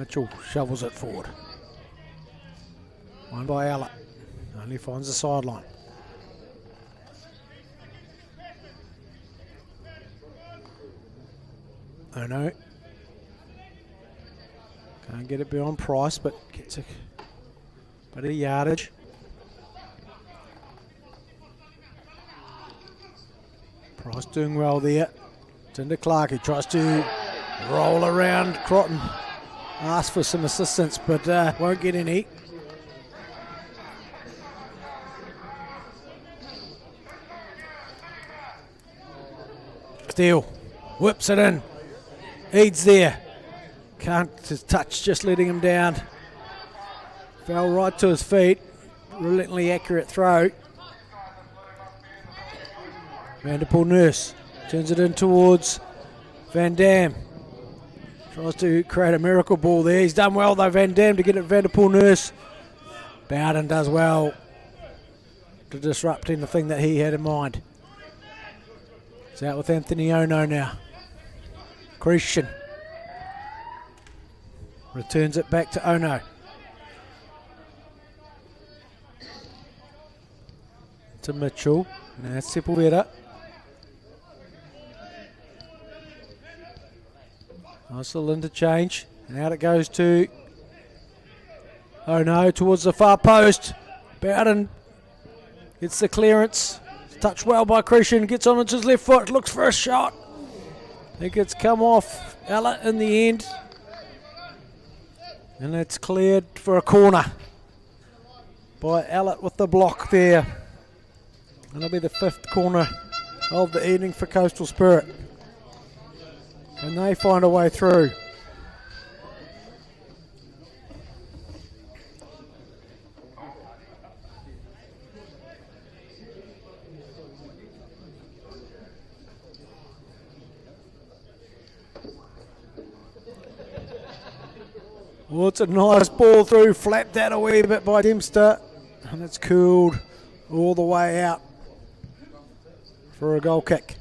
Speaker 1: Mitchell shovels it forward. One by Allett. Only finds the sideline. Oh no. Can't get it beyond Price, but gets a bit of yardage. Price doing well there. It's into Clark. He tries to roll around Crotton. Asks for some assistance, but won't get any. Steele whips it in. Eads there. Can't touch, just letting him down. Fell right to his feet. Brilliantly accurate throw. Vanderpool Nurse turns it in towards Van Dam. Tries to create a miracle ball there. He's done well though, Van Dam, to get it Vanderpool Nurse. Bowden does well to disrupt anything that he had in mind. It's out with Anthony Ono now. Christian returns it back to Ono. To Mitchell. Now Sepulveda. Nice little interchange. And out it goes to Ono towards the far post. Bowden gets the clearance. Touched well by Christian. Gets on into his left foot. Looks for a shot. I think it's come off Allett in the end. And it's cleared for a corner by Allett with the block there. And it'll be the 5th corner of the evening for Coastal Spirit. And they find a way through. Well, it's a nice ball through, flapped out a wee bit by Dempster, and it's cooled all the way out for a goal kick.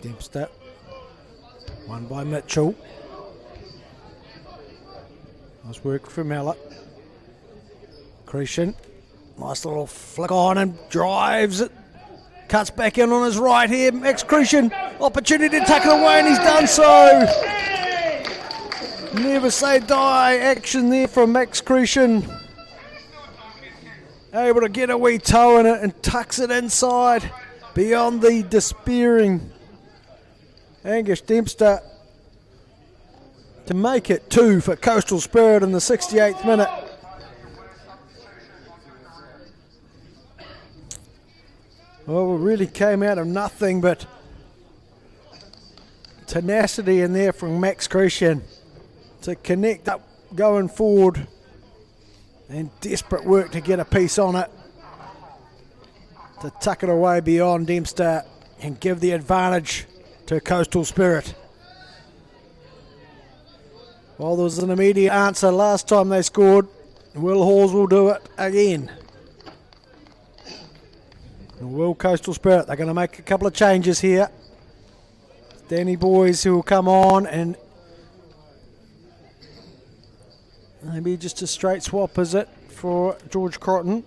Speaker 1: Dempster, one by Mitchell. Nice work from Allett. Cretion, nice little flick on and drives it. Cuts back in on his right here. Max Cretion, opportunity to tuck it away, and he's done so. Never say die action there from Max Cretion. Able to get a wee toe in it and tucks it inside beyond the despairing Angus Dempster to make it 2 for Coastal Spirit in the 68th minute. Well, it really came out of nothing but tenacity in there from Max Cretion to connect up going forward, and desperate work to get a piece on it to tuck it away beyond Dempster and give the advantage to Coastal Spirit. Well, there was an immediate answer last time they scored. Will Hawes will do it again. And will Coastal Spirit, they're going to make a couple of changes here. Danny Boys who will come on, and maybe just a straight swap, is it, for George Crotton?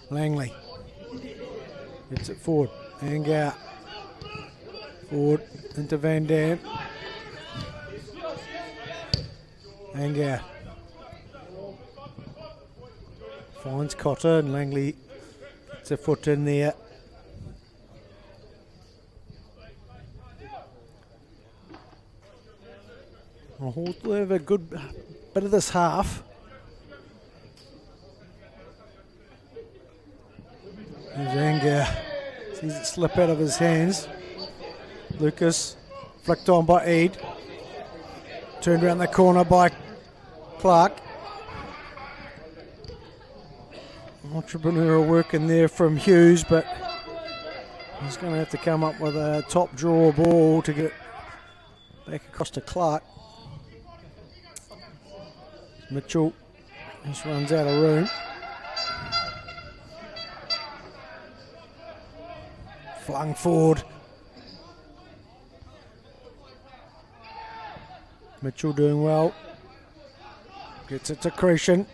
Speaker 1: Langley gets it forward and out. Forward into Van Dam. And out. Finds Cotter, and Langley gets a foot in there. Well, Hawes will have a good bit of this half. There's Anger. Sees it slip out of his hands. Lucas Flicked on by Eade. Turned around the corner by Clark. Entrepreneurial work in there from Hughes, but he's going to have to come up with a top draw ball to get it back across to Clark. Mitchell just runs out of room. Flung forward. Mitchell doing well. Gets it to Cretion.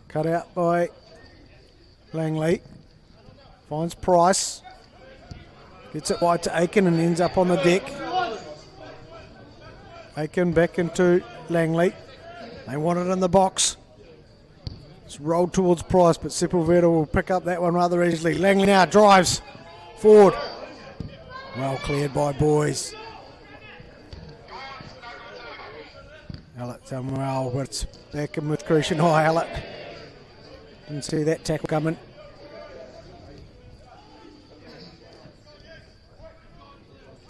Speaker 1: Cut out by Langley. Finds Price. Gets it wide to Aiken and ends up on the deck. Aiken back into Langley. They want it in the box. It's rolled towards Price, but Sepulveda will pick up that one rather easily. Langley now drives forward. Well cleared by Boys. Hallett done well, but it's back in with Cretion. Oh, Hallett. Didn't see that tackle coming.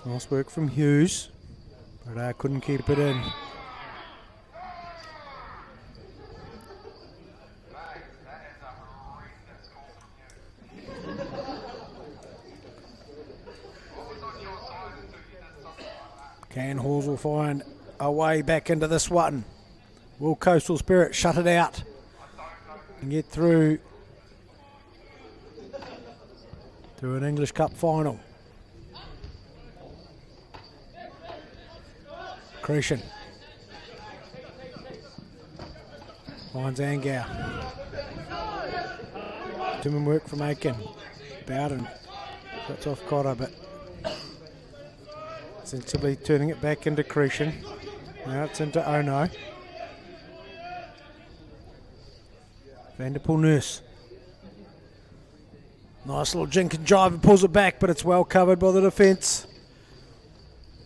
Speaker 1: Nice work from Hughes, but couldn't keep it in. Can Halswell find a way back into this one? Will Coastal Spirit shut it out and get through to an English Cup final? Cretion finds Angau. Doing work from Aiken. Bowden cuts off Cotter, but sensibly turning it back into Cretion. Now it's into Ono. Vanderpool Nurse. Nice little jink and jive and pulls it back, but it's well covered by the defence.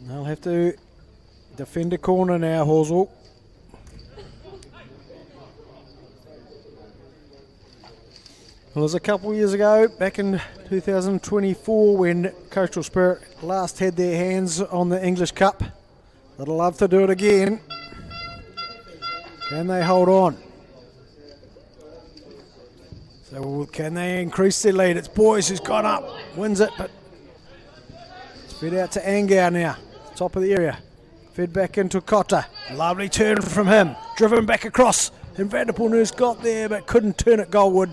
Speaker 1: They'll have to defend a corner now, Halswell. Well, it was a couple of years ago, back in 2024, when Coastal Spirit last had their hands on the English Cup. They'd love to do it again. Can they hold on? So can they increase their lead? It's Boys who's gone up, wins it, but it's fed out to Angau now, top of the area. Fed back into Cotter. Lovely turn from him. Driven back across, and Vanderpool Nurse got there, but couldn't turn it goalward.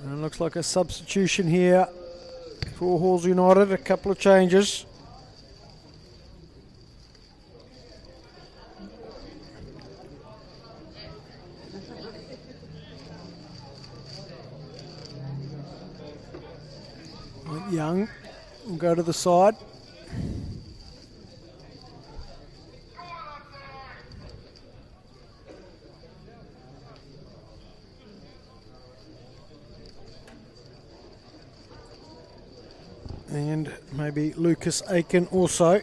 Speaker 1: And it looks like a substitution here for Halls United. A couple of changes. Young will go to the side. And maybe Lucas Aiken also.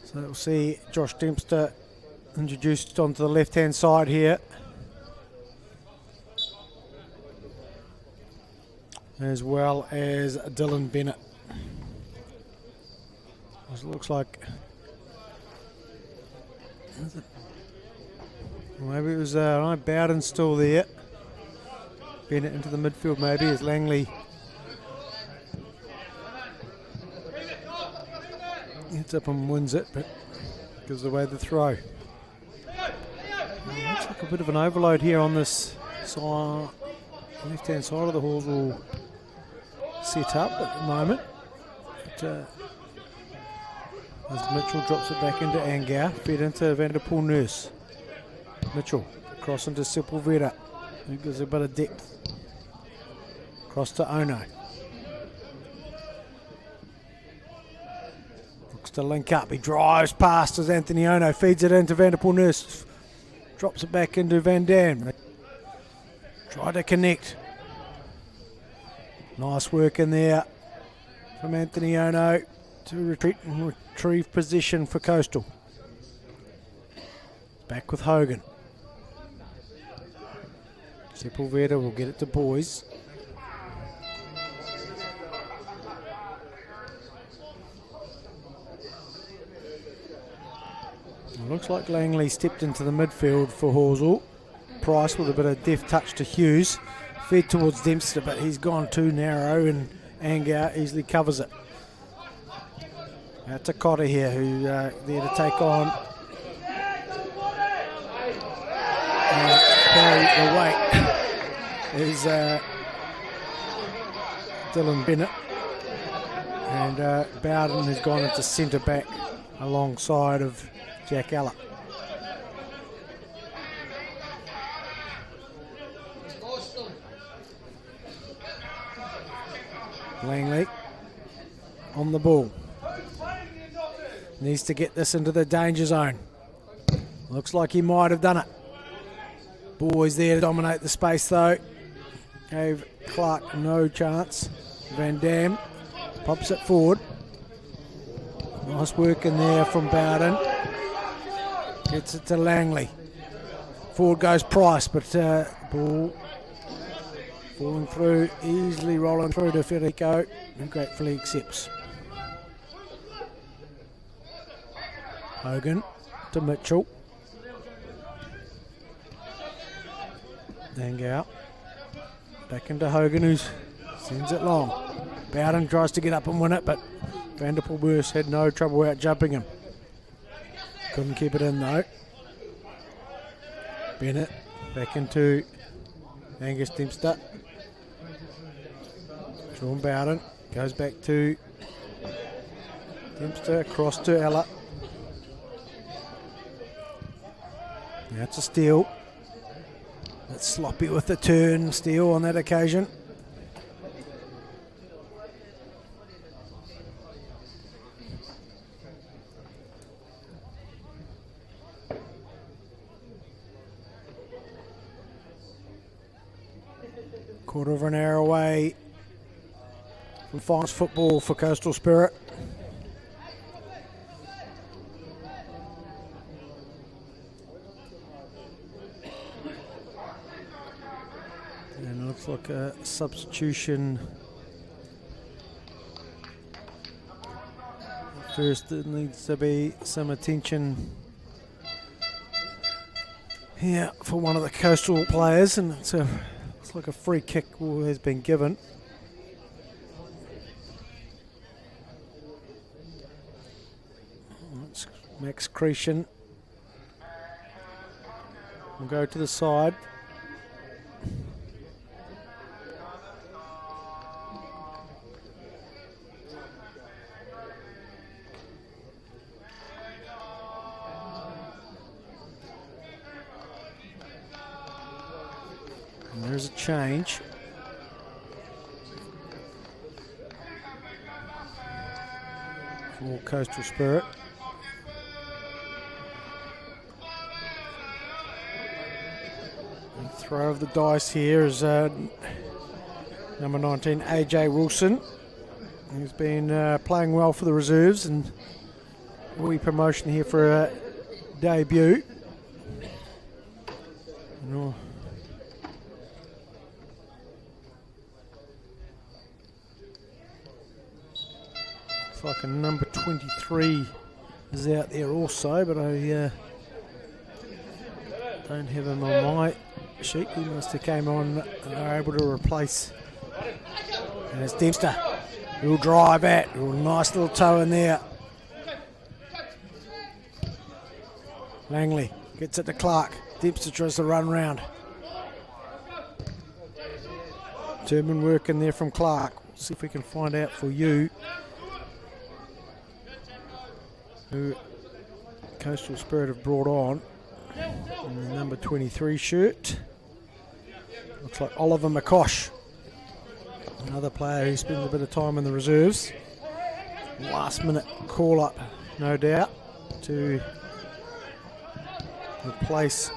Speaker 1: So we'll see Josh Dempster introduced onto the left-hand side here, as well as Dylan Bennett. It looks like, maybe it was Bowden's still there. Bennett into the midfield maybe as Langley gets up and wins it, but gives away the throw. Looks like a bit of an overload here on this side, left-hand side of the Halls will set up at the moment. But, as Mitchell drops it back into Angau, fed into Vanderpool Nurse. Mitchell across into Sepulveda, who gives a bit of depth. Across to Ono. Looks to link up. He drives past as Anthony Ono feeds it into Vanderpool Nurse. Drops it back into Van Dam. Try to connect. Nice work in there from Anthony Ono to retreat and retrieve position for Coastal. Back with Hogan. Sepulveda will get it to Boys. It looks like Langley stepped into the midfield for Halswell. Price with a bit of deft touch to Hughes. Fed towards Dempster, but he's gone too narrow, and Angar easily covers it. Out to Cotter here, who there to take on carry the weight is Dylan Bennett, and Bowden has gone into centre back alongside of Jack Allett. Langley on the ball. Needs to get this into the danger zone. Looks like he might have done it. Boys there to dominate the space though. Gave Clark no chance. Van Dam pops it forward. Nice work in there from Bowden. Gets it to Langley. Forward goes Price, but ball falling through, easily rolling through to Federico, who gratefully accepts. Hogan to Mitchell. Dangout. Back into Hogan, who sends it long. Bowden tries to get up and win it, but Vanderpool Burst had no trouble out jumping him. Couldn't keep it in though. Bennett back into Angus Dempster. Sean Bowden goes back to Dempster, across to Ella. Now it's a Steele. That's sloppy with the turn, Steele on that occasion. Quarter of an hour away from finals football for Coastal Spirit. And it looks like a substitution. First, there needs to be some attention here for one of the Coastal players, and it's like a free kick has been given. It's Max Cretion will go to the side. And there's a change. For Coastal Spirit. And throw of the dice here is number 19, AJ Wilson. He's been playing well for the reserves, and wee promotion here for a debut. Looks like a number 23 is out there also, but I don't have him on my sheet. He must have came on and are able to replace. And it's Dempster. He'll drive at. Nice little toe in there. Langley gets it to Clark. Dempster tries to run round. Determined work in there from Clark. We'll see if we can find out for you who Coastal Spirit have brought on in the number 23 shirt. Looks like Oliver McCosh, another player who spends a bit of time in the reserves. Last minute call up, no doubt, to replace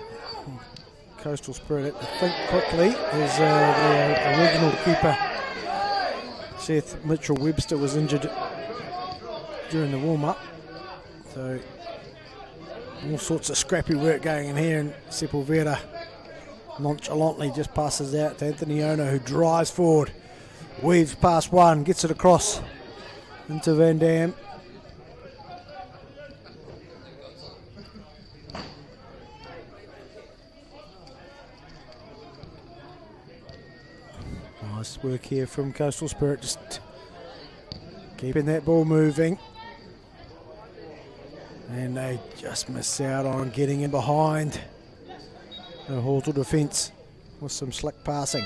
Speaker 1: Coastal Spirit. I think quickly is the original keeper Seth Mitchell-Webster was injured during the warm-up. So all sorts of scrappy work going in here, and Sepulveda nonchalantly just passes out to Anthony Ono, who drives forward, weaves past one, gets it across into Van Dam. Nice work here from Coastal Spirit, just keeping that ball moving. And they just miss out on getting in behind the Halswell defence with some slick passing.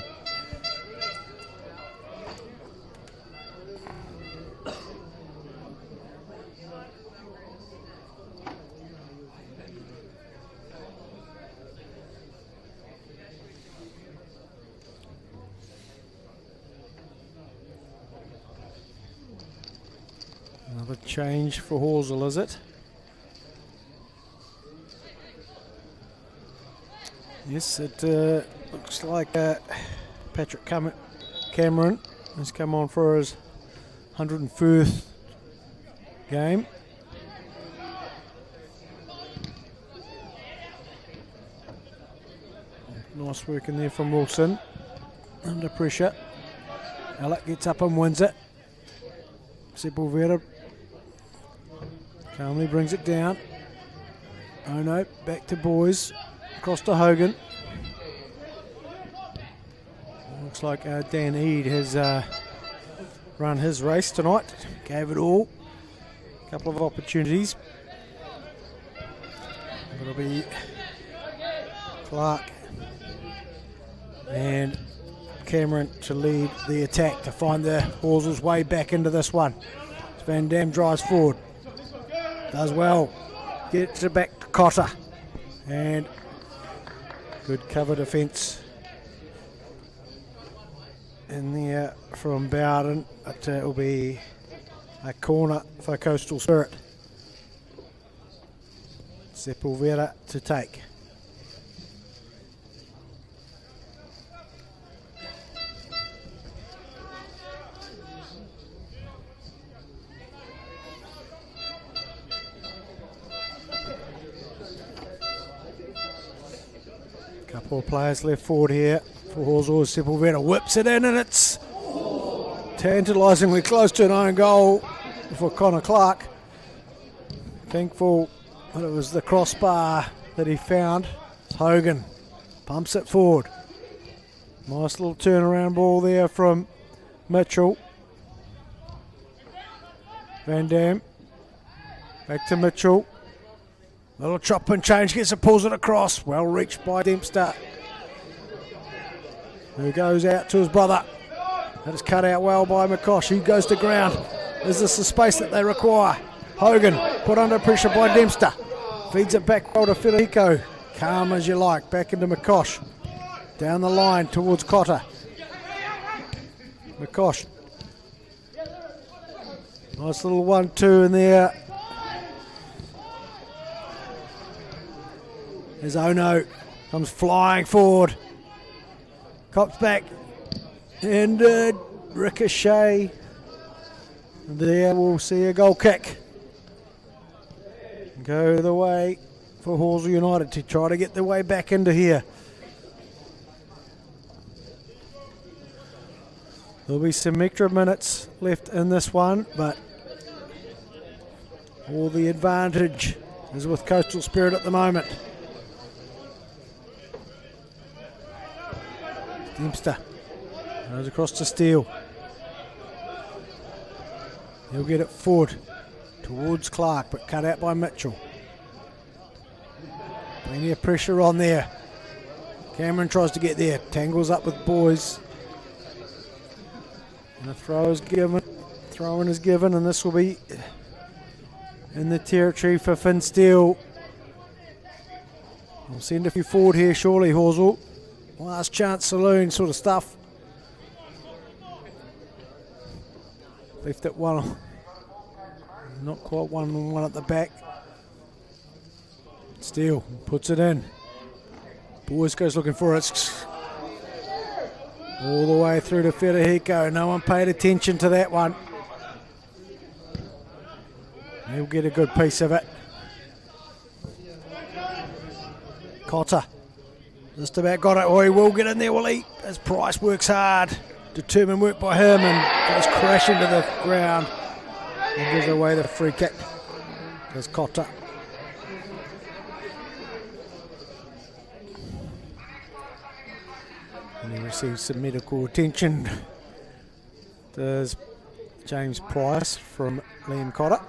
Speaker 1: Another change for Halswell, is it? Yes, it looks like Patrick Cameron has come on for his 101st game. Nice work in there from Wilson. Under pressure. Alec gets up and wins it. Sepulveda calmly brings it down. Oh no, back to Boys. Across to Hogan. Looks like Dan Eade has run his race tonight. Gave it all. A couple of opportunities. It'll be Clark and Cameron to lead the attack to find the Halswell's way back into this one. Van Dam drives forward. Does well. Gets it back to Cotter. And good cover defence in there from Bowden, but it will be a corner for Coastal Spirit. Sepulveda to take. Couple of players left forward here for Halswell. Sepulveda whips it in, and it's tantalisingly close to an own goal for Connor Clark. Thankful that it was the crossbar that he found. Hogan pumps it forward. Nice little turnaround ball there from Mitchell. Van Dam back to Mitchell. Little chop and change, gets it, pulls it across. Well reached by Dempster, who goes out to his brother. That is cut out well by McCosh. He goes to ground. Is this the space that they require? Hogan put under pressure by Dempster. Feeds it back well to Federico. Calm as you like. Back into McCosh. Down the line towards Cotter. McCosh. Nice little 1-2 in there. As Ono comes flying forward. Cops back. And ricochet. There we'll see a goal kick. Go the way for Halswell United to try to get their way back into here. There'll be some extra minutes left in this one, but all the advantage is with Coastal Spirit at the moment. Dempster goes across to Steele. He'll get it forward towards Clark, but cut out by Mitchell. Plenty of pressure on there. Cameron tries to get there, tangles up with Boys. And a throw is given. Throw-in is given, and this will be in the territory for Finn Steele. We'll send a few forward here surely, Halswell. Last chance saloon sort of stuff. Left it one, not quite 1-on-1 at the back. Steele puts it in. Boys goes looking for it. All the way through to Federico. No one paid attention to that one. He'll get a good piece of it. Cotter Just about got it. Oh, he will get in there, will he? As Price works hard. Determined work by him and goes crashing to the ground. And gives away the free kick. There's Cotter. And he receives some medical attention. There's James Price from Liam Cotter.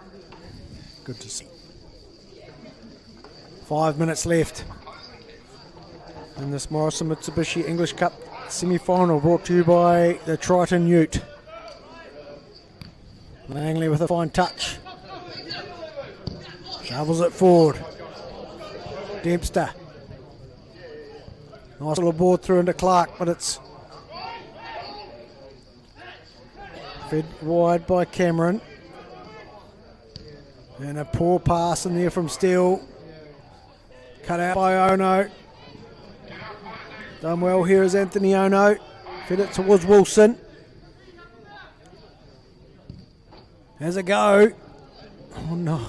Speaker 1: Good to see. 5 minutes left in this Morrison Mitsubishi English Cup semi-final, brought to you by the Triton Ute. Langley with a fine touch. Shovels it forward. Dempster. Nice little board through into Clark, but it's fed wide by Cameron. And a poor pass in there from Steele. Cut out by Ono. Done well here is Anthony Ono. Fed it towards Wilson. Has a go. Oh no.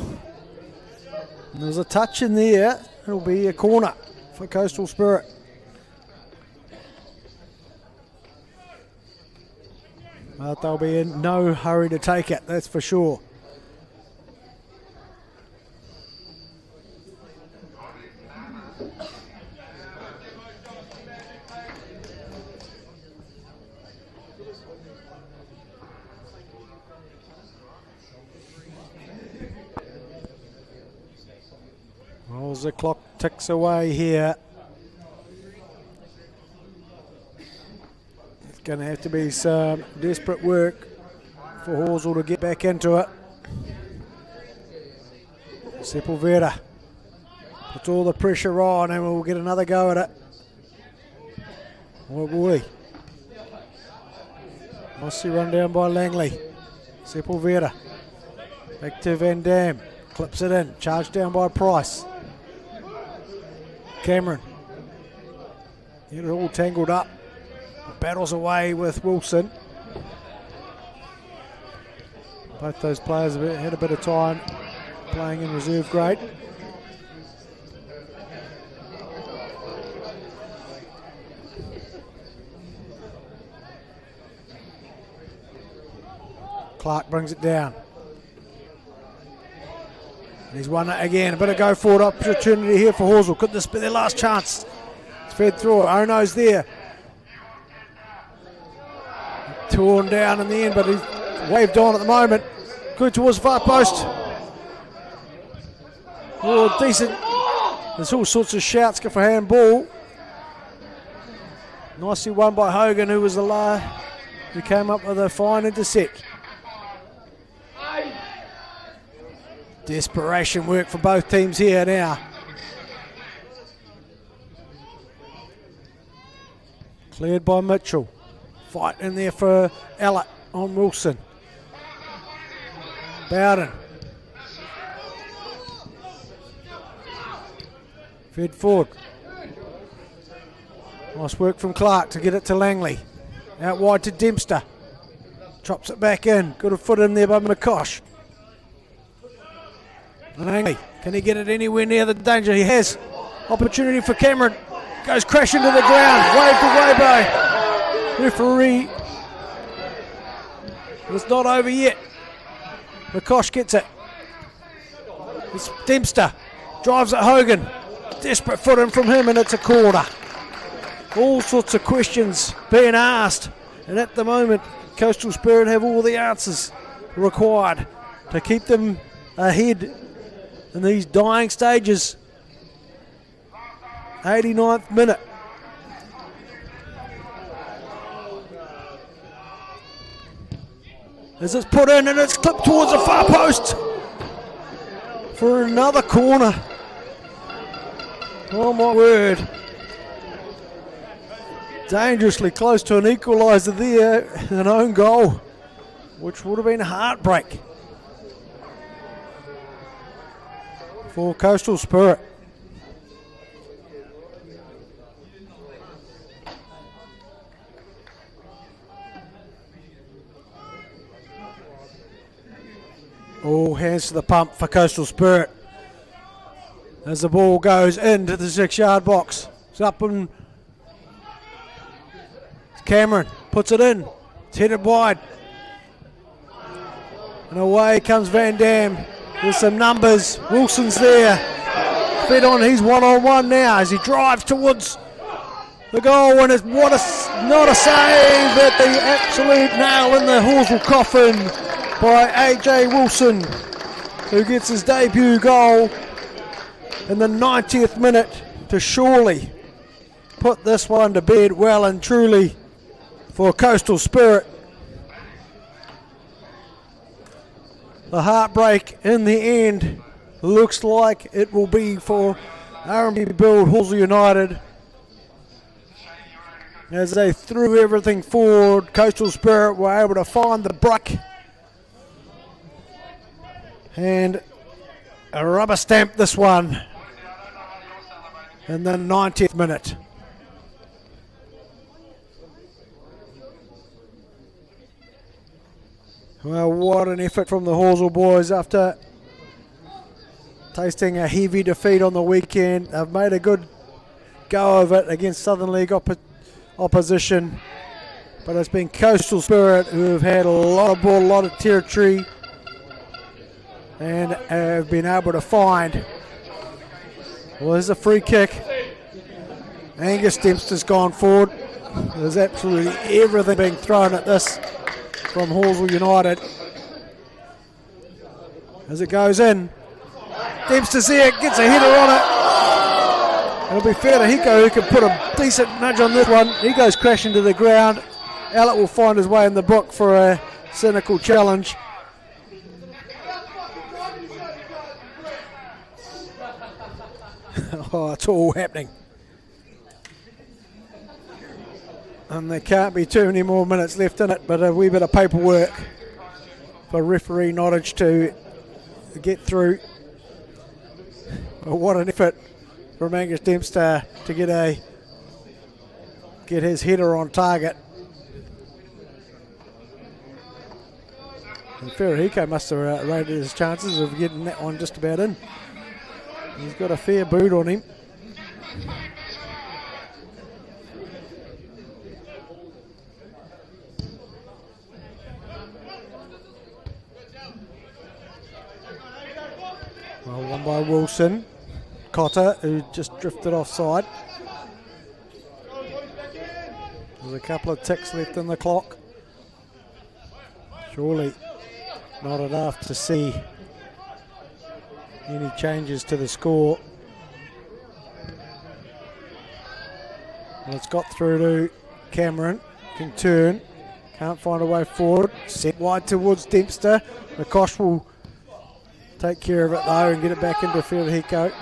Speaker 1: And there's a touch in there. It'll be a corner for Coastal Spirit. But they'll be in no hurry to take it, that's for sure. Well, as the clock ticks away here, it's going to have to be some desperate work for Halswell to get back into it. Sepulveda puts all the pressure on and we'll get another go at it. Or will he? Mossy run down by Langley. Sepulveda back to Van Dam. Clips it in. Charged down by Price. Cameron. Get it all tangled up. Battles away with Wilson. Both those players have had a bit of time playing in reserve grade. Clark brings it down. And he's won it again. A bit of go forward opportunity here for Halswell. Could this be their last chance? It's fed through. Ono's there. Torn down in the end, but he's waved on at the moment. Good towards the far post. Oh, decent. There's all sorts of shouts for handball. Nicely won by Hogan, who was the who came up with a fine intercept. Desperation work for both teams here now. Cleared by Mitchell. Fight in there for Allett on Wilson. Bowden. Fed forward. Nice work from Clark to get it to Langley. Out wide to Dempster. Chops it back in. Got a foot in there by McCosh. Langley, can he get it anywhere near the danger? He has. Opportunity for Cameron. Goes crashing to the ground. Waved away by referee. It's not over yet. McCosh gets it. It's Dempster. Drives at Hogan. Desperate foot in from him and it's a corner. All sorts of questions being asked. And at the moment, Coastal Spirit have all the answers required to keep them ahead in these dying stages. 89th minute. As it's put in and it's clipped towards the far post for another corner. Oh my word. Dangerously close to an equaliser there, an own goal, which would have been a heartbreak for Coastal Spirit. All hands to the pump for Coastal Spirit as the ball goes into the 6-yard box. It's up and Cameron puts it in. It's headed wide. And away comes Van Dam. There's some numbers. Wilson's there. Fed on, he's one-on-one now as he drives towards the goal. And it's not a save, but the absolute nail in the Halswell coffin by AJ Wilson, who gets his debut goal in the 90th minute to surely put this one to bed well and truly for Coastal Spirit. The heartbreak in the end looks like it will be for R&B Build Halswell United. As they threw everything forward, Coastal Spirit were able to find the break and a rubber stamp this one in the 90th minute. Well, what an effort from the Halswell boys after tasting a heavy defeat on the weekend. They've made a good go of it against Southern League opposition, but it's been Coastal Spirit who have had a lot of ball, a lot of territory, and have been able to find. Well, there's a free kick. Angus Dempster's gone forward. There's absolutely everything being thrown at this from Halswell United. As it goes in, Dempster's there, gets a header on it. It'll be fair to Hiko, who can put a decent nudge on this one. He goes crashing to the ground. Allett will find his way in the book for a cynical challenge. Oh, it's all happening. And there can't be too many more minutes left in it, but a wee bit of paperwork for referee Nottage to get through. But what an effort from Angus Dempster to get his header on target. And Ferahiko must have rated his chances of getting that one just about in. He's got a fair boot on him. Well, one by Wilson. Cotter, who just drifted offside. There's a couple of ticks left in the clock. Surely not enough to see any changes to the score. Well, it's got through to Cameron. Can turn. Can't find a way forward. Set wide towards Dempster. McCosh will take care of it though and get it back into Ferahiko.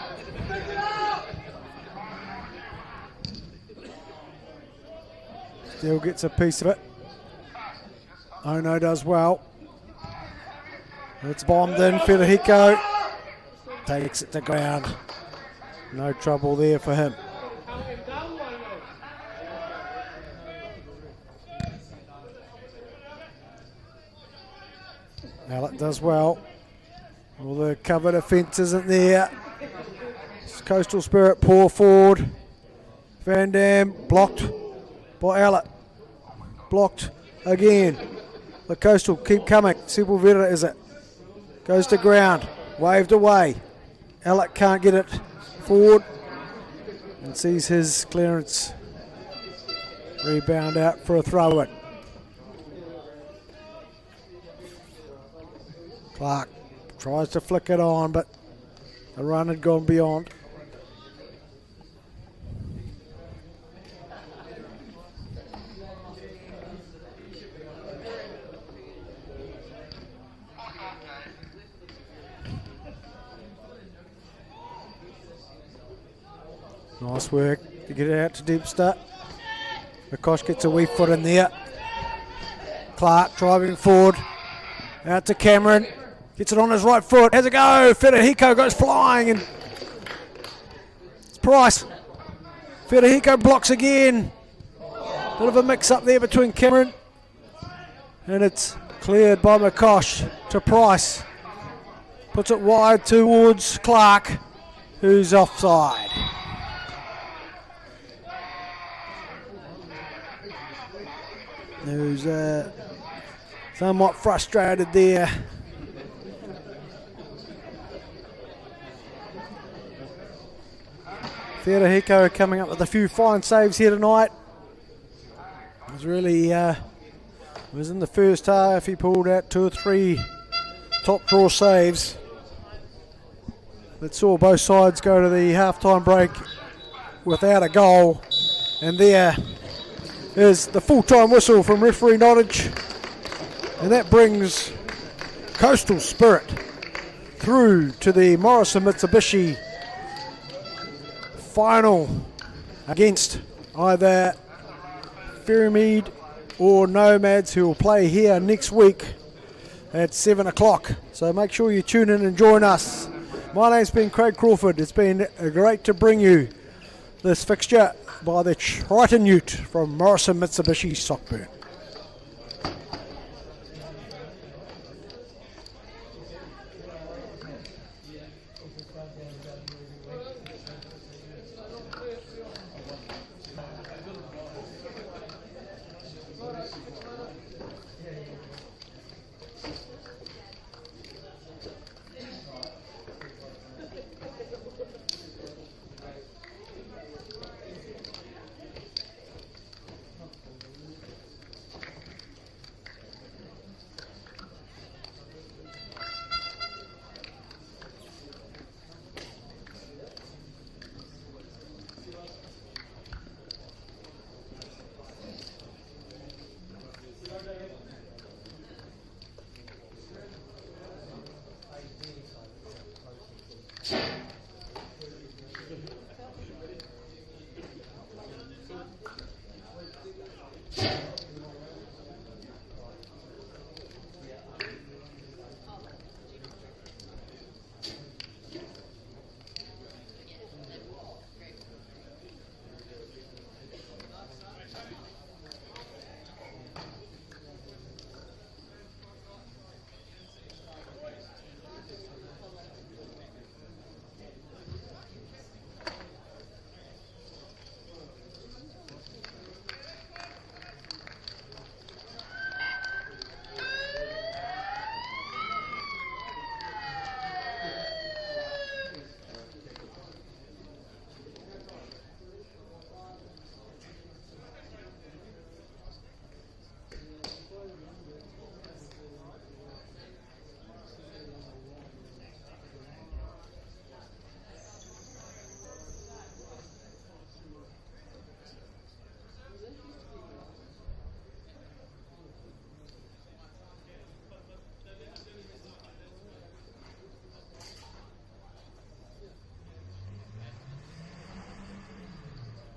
Speaker 1: Still gets a piece of it. Ono does well. It's bombed in. Ferahiko takes it to ground. No trouble there for him. Allett does well. Well, the cover defence isn't there. It's Coastal Spirit pour forward. Van Dam blocked by Allett. Blocked again. The Coastal keep coming. Sepulveda is it. Goes to ground. Waved away. Allett can't get it forward. And sees his clearance rebound out for a throw in. Clark tries to flick it on, but the run had gone beyond. Nice work to get it out to Dempster. McCosh gets a wee foot in there. Clark driving forward. Out to Cameron. Gets it on his right foot. Has a go. Ferahiko goes flying and it's Price. Ferahiko blocks again. Bit of a mix up there between Cameron. And it's cleared by McCosh to Price. Puts it wide towards Clark, who's offside. who's somewhat frustrated there. Hiko coming up with a few fine saves here tonight. It was really was in the first half. He pulled out 2 or 3 top draw saves that saw both sides go to the half-time break without a goal. And there is the full-time whistle from referee Nottage, and that brings Coastal Spirit through to the Morrison Mitsubishi final against either Ferrymead or Nomads, who will play here next week at 7 o'clock. So make sure you tune in and join us. My name's been Craig Crawford. It's been great to bring you this fixture by the Triton Ute from Morrison Mitsubishi Sockburn.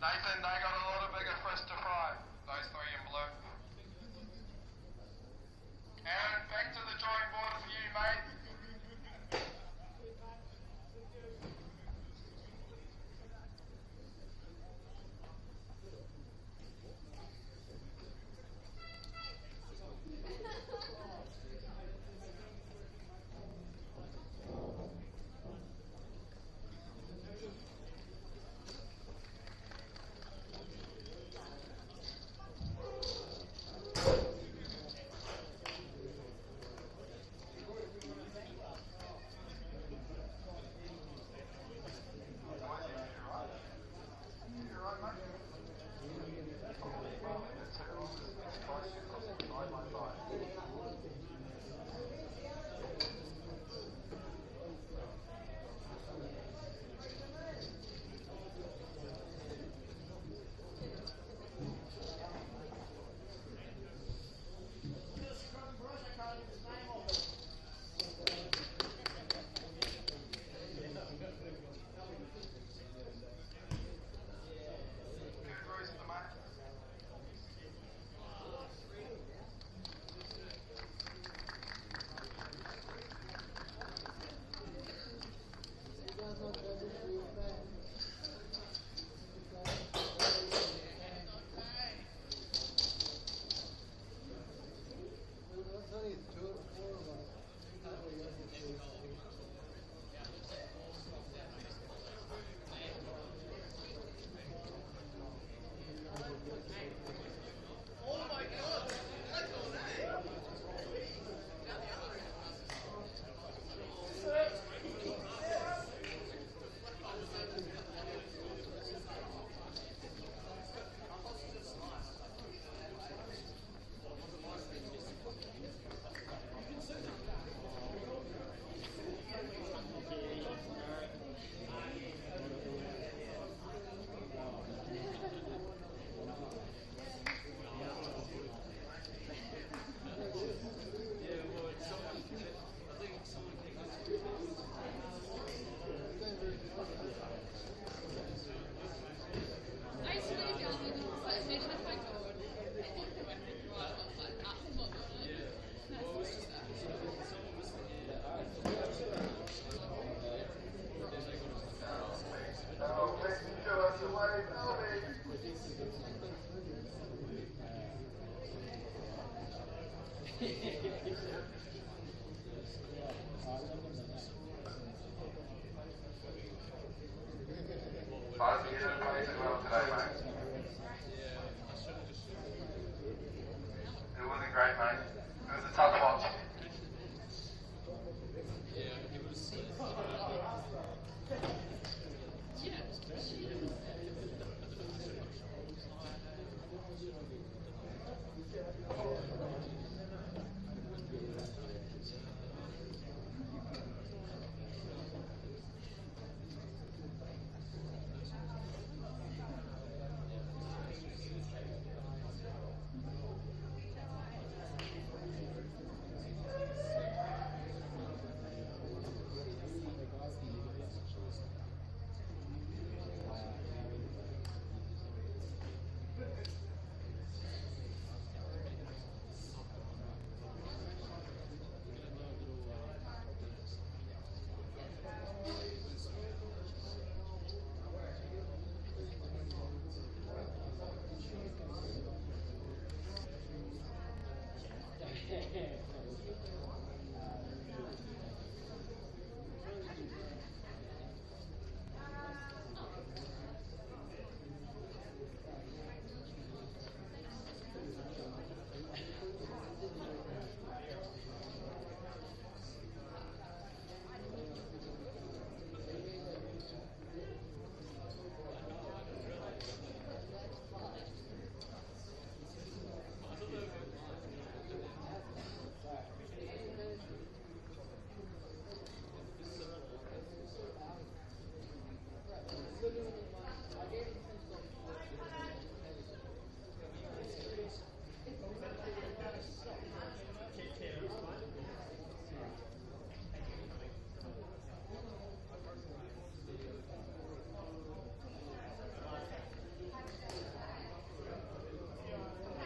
Speaker 2: Nathan, they got a lot of bigger fish to fry, those 3 in blue.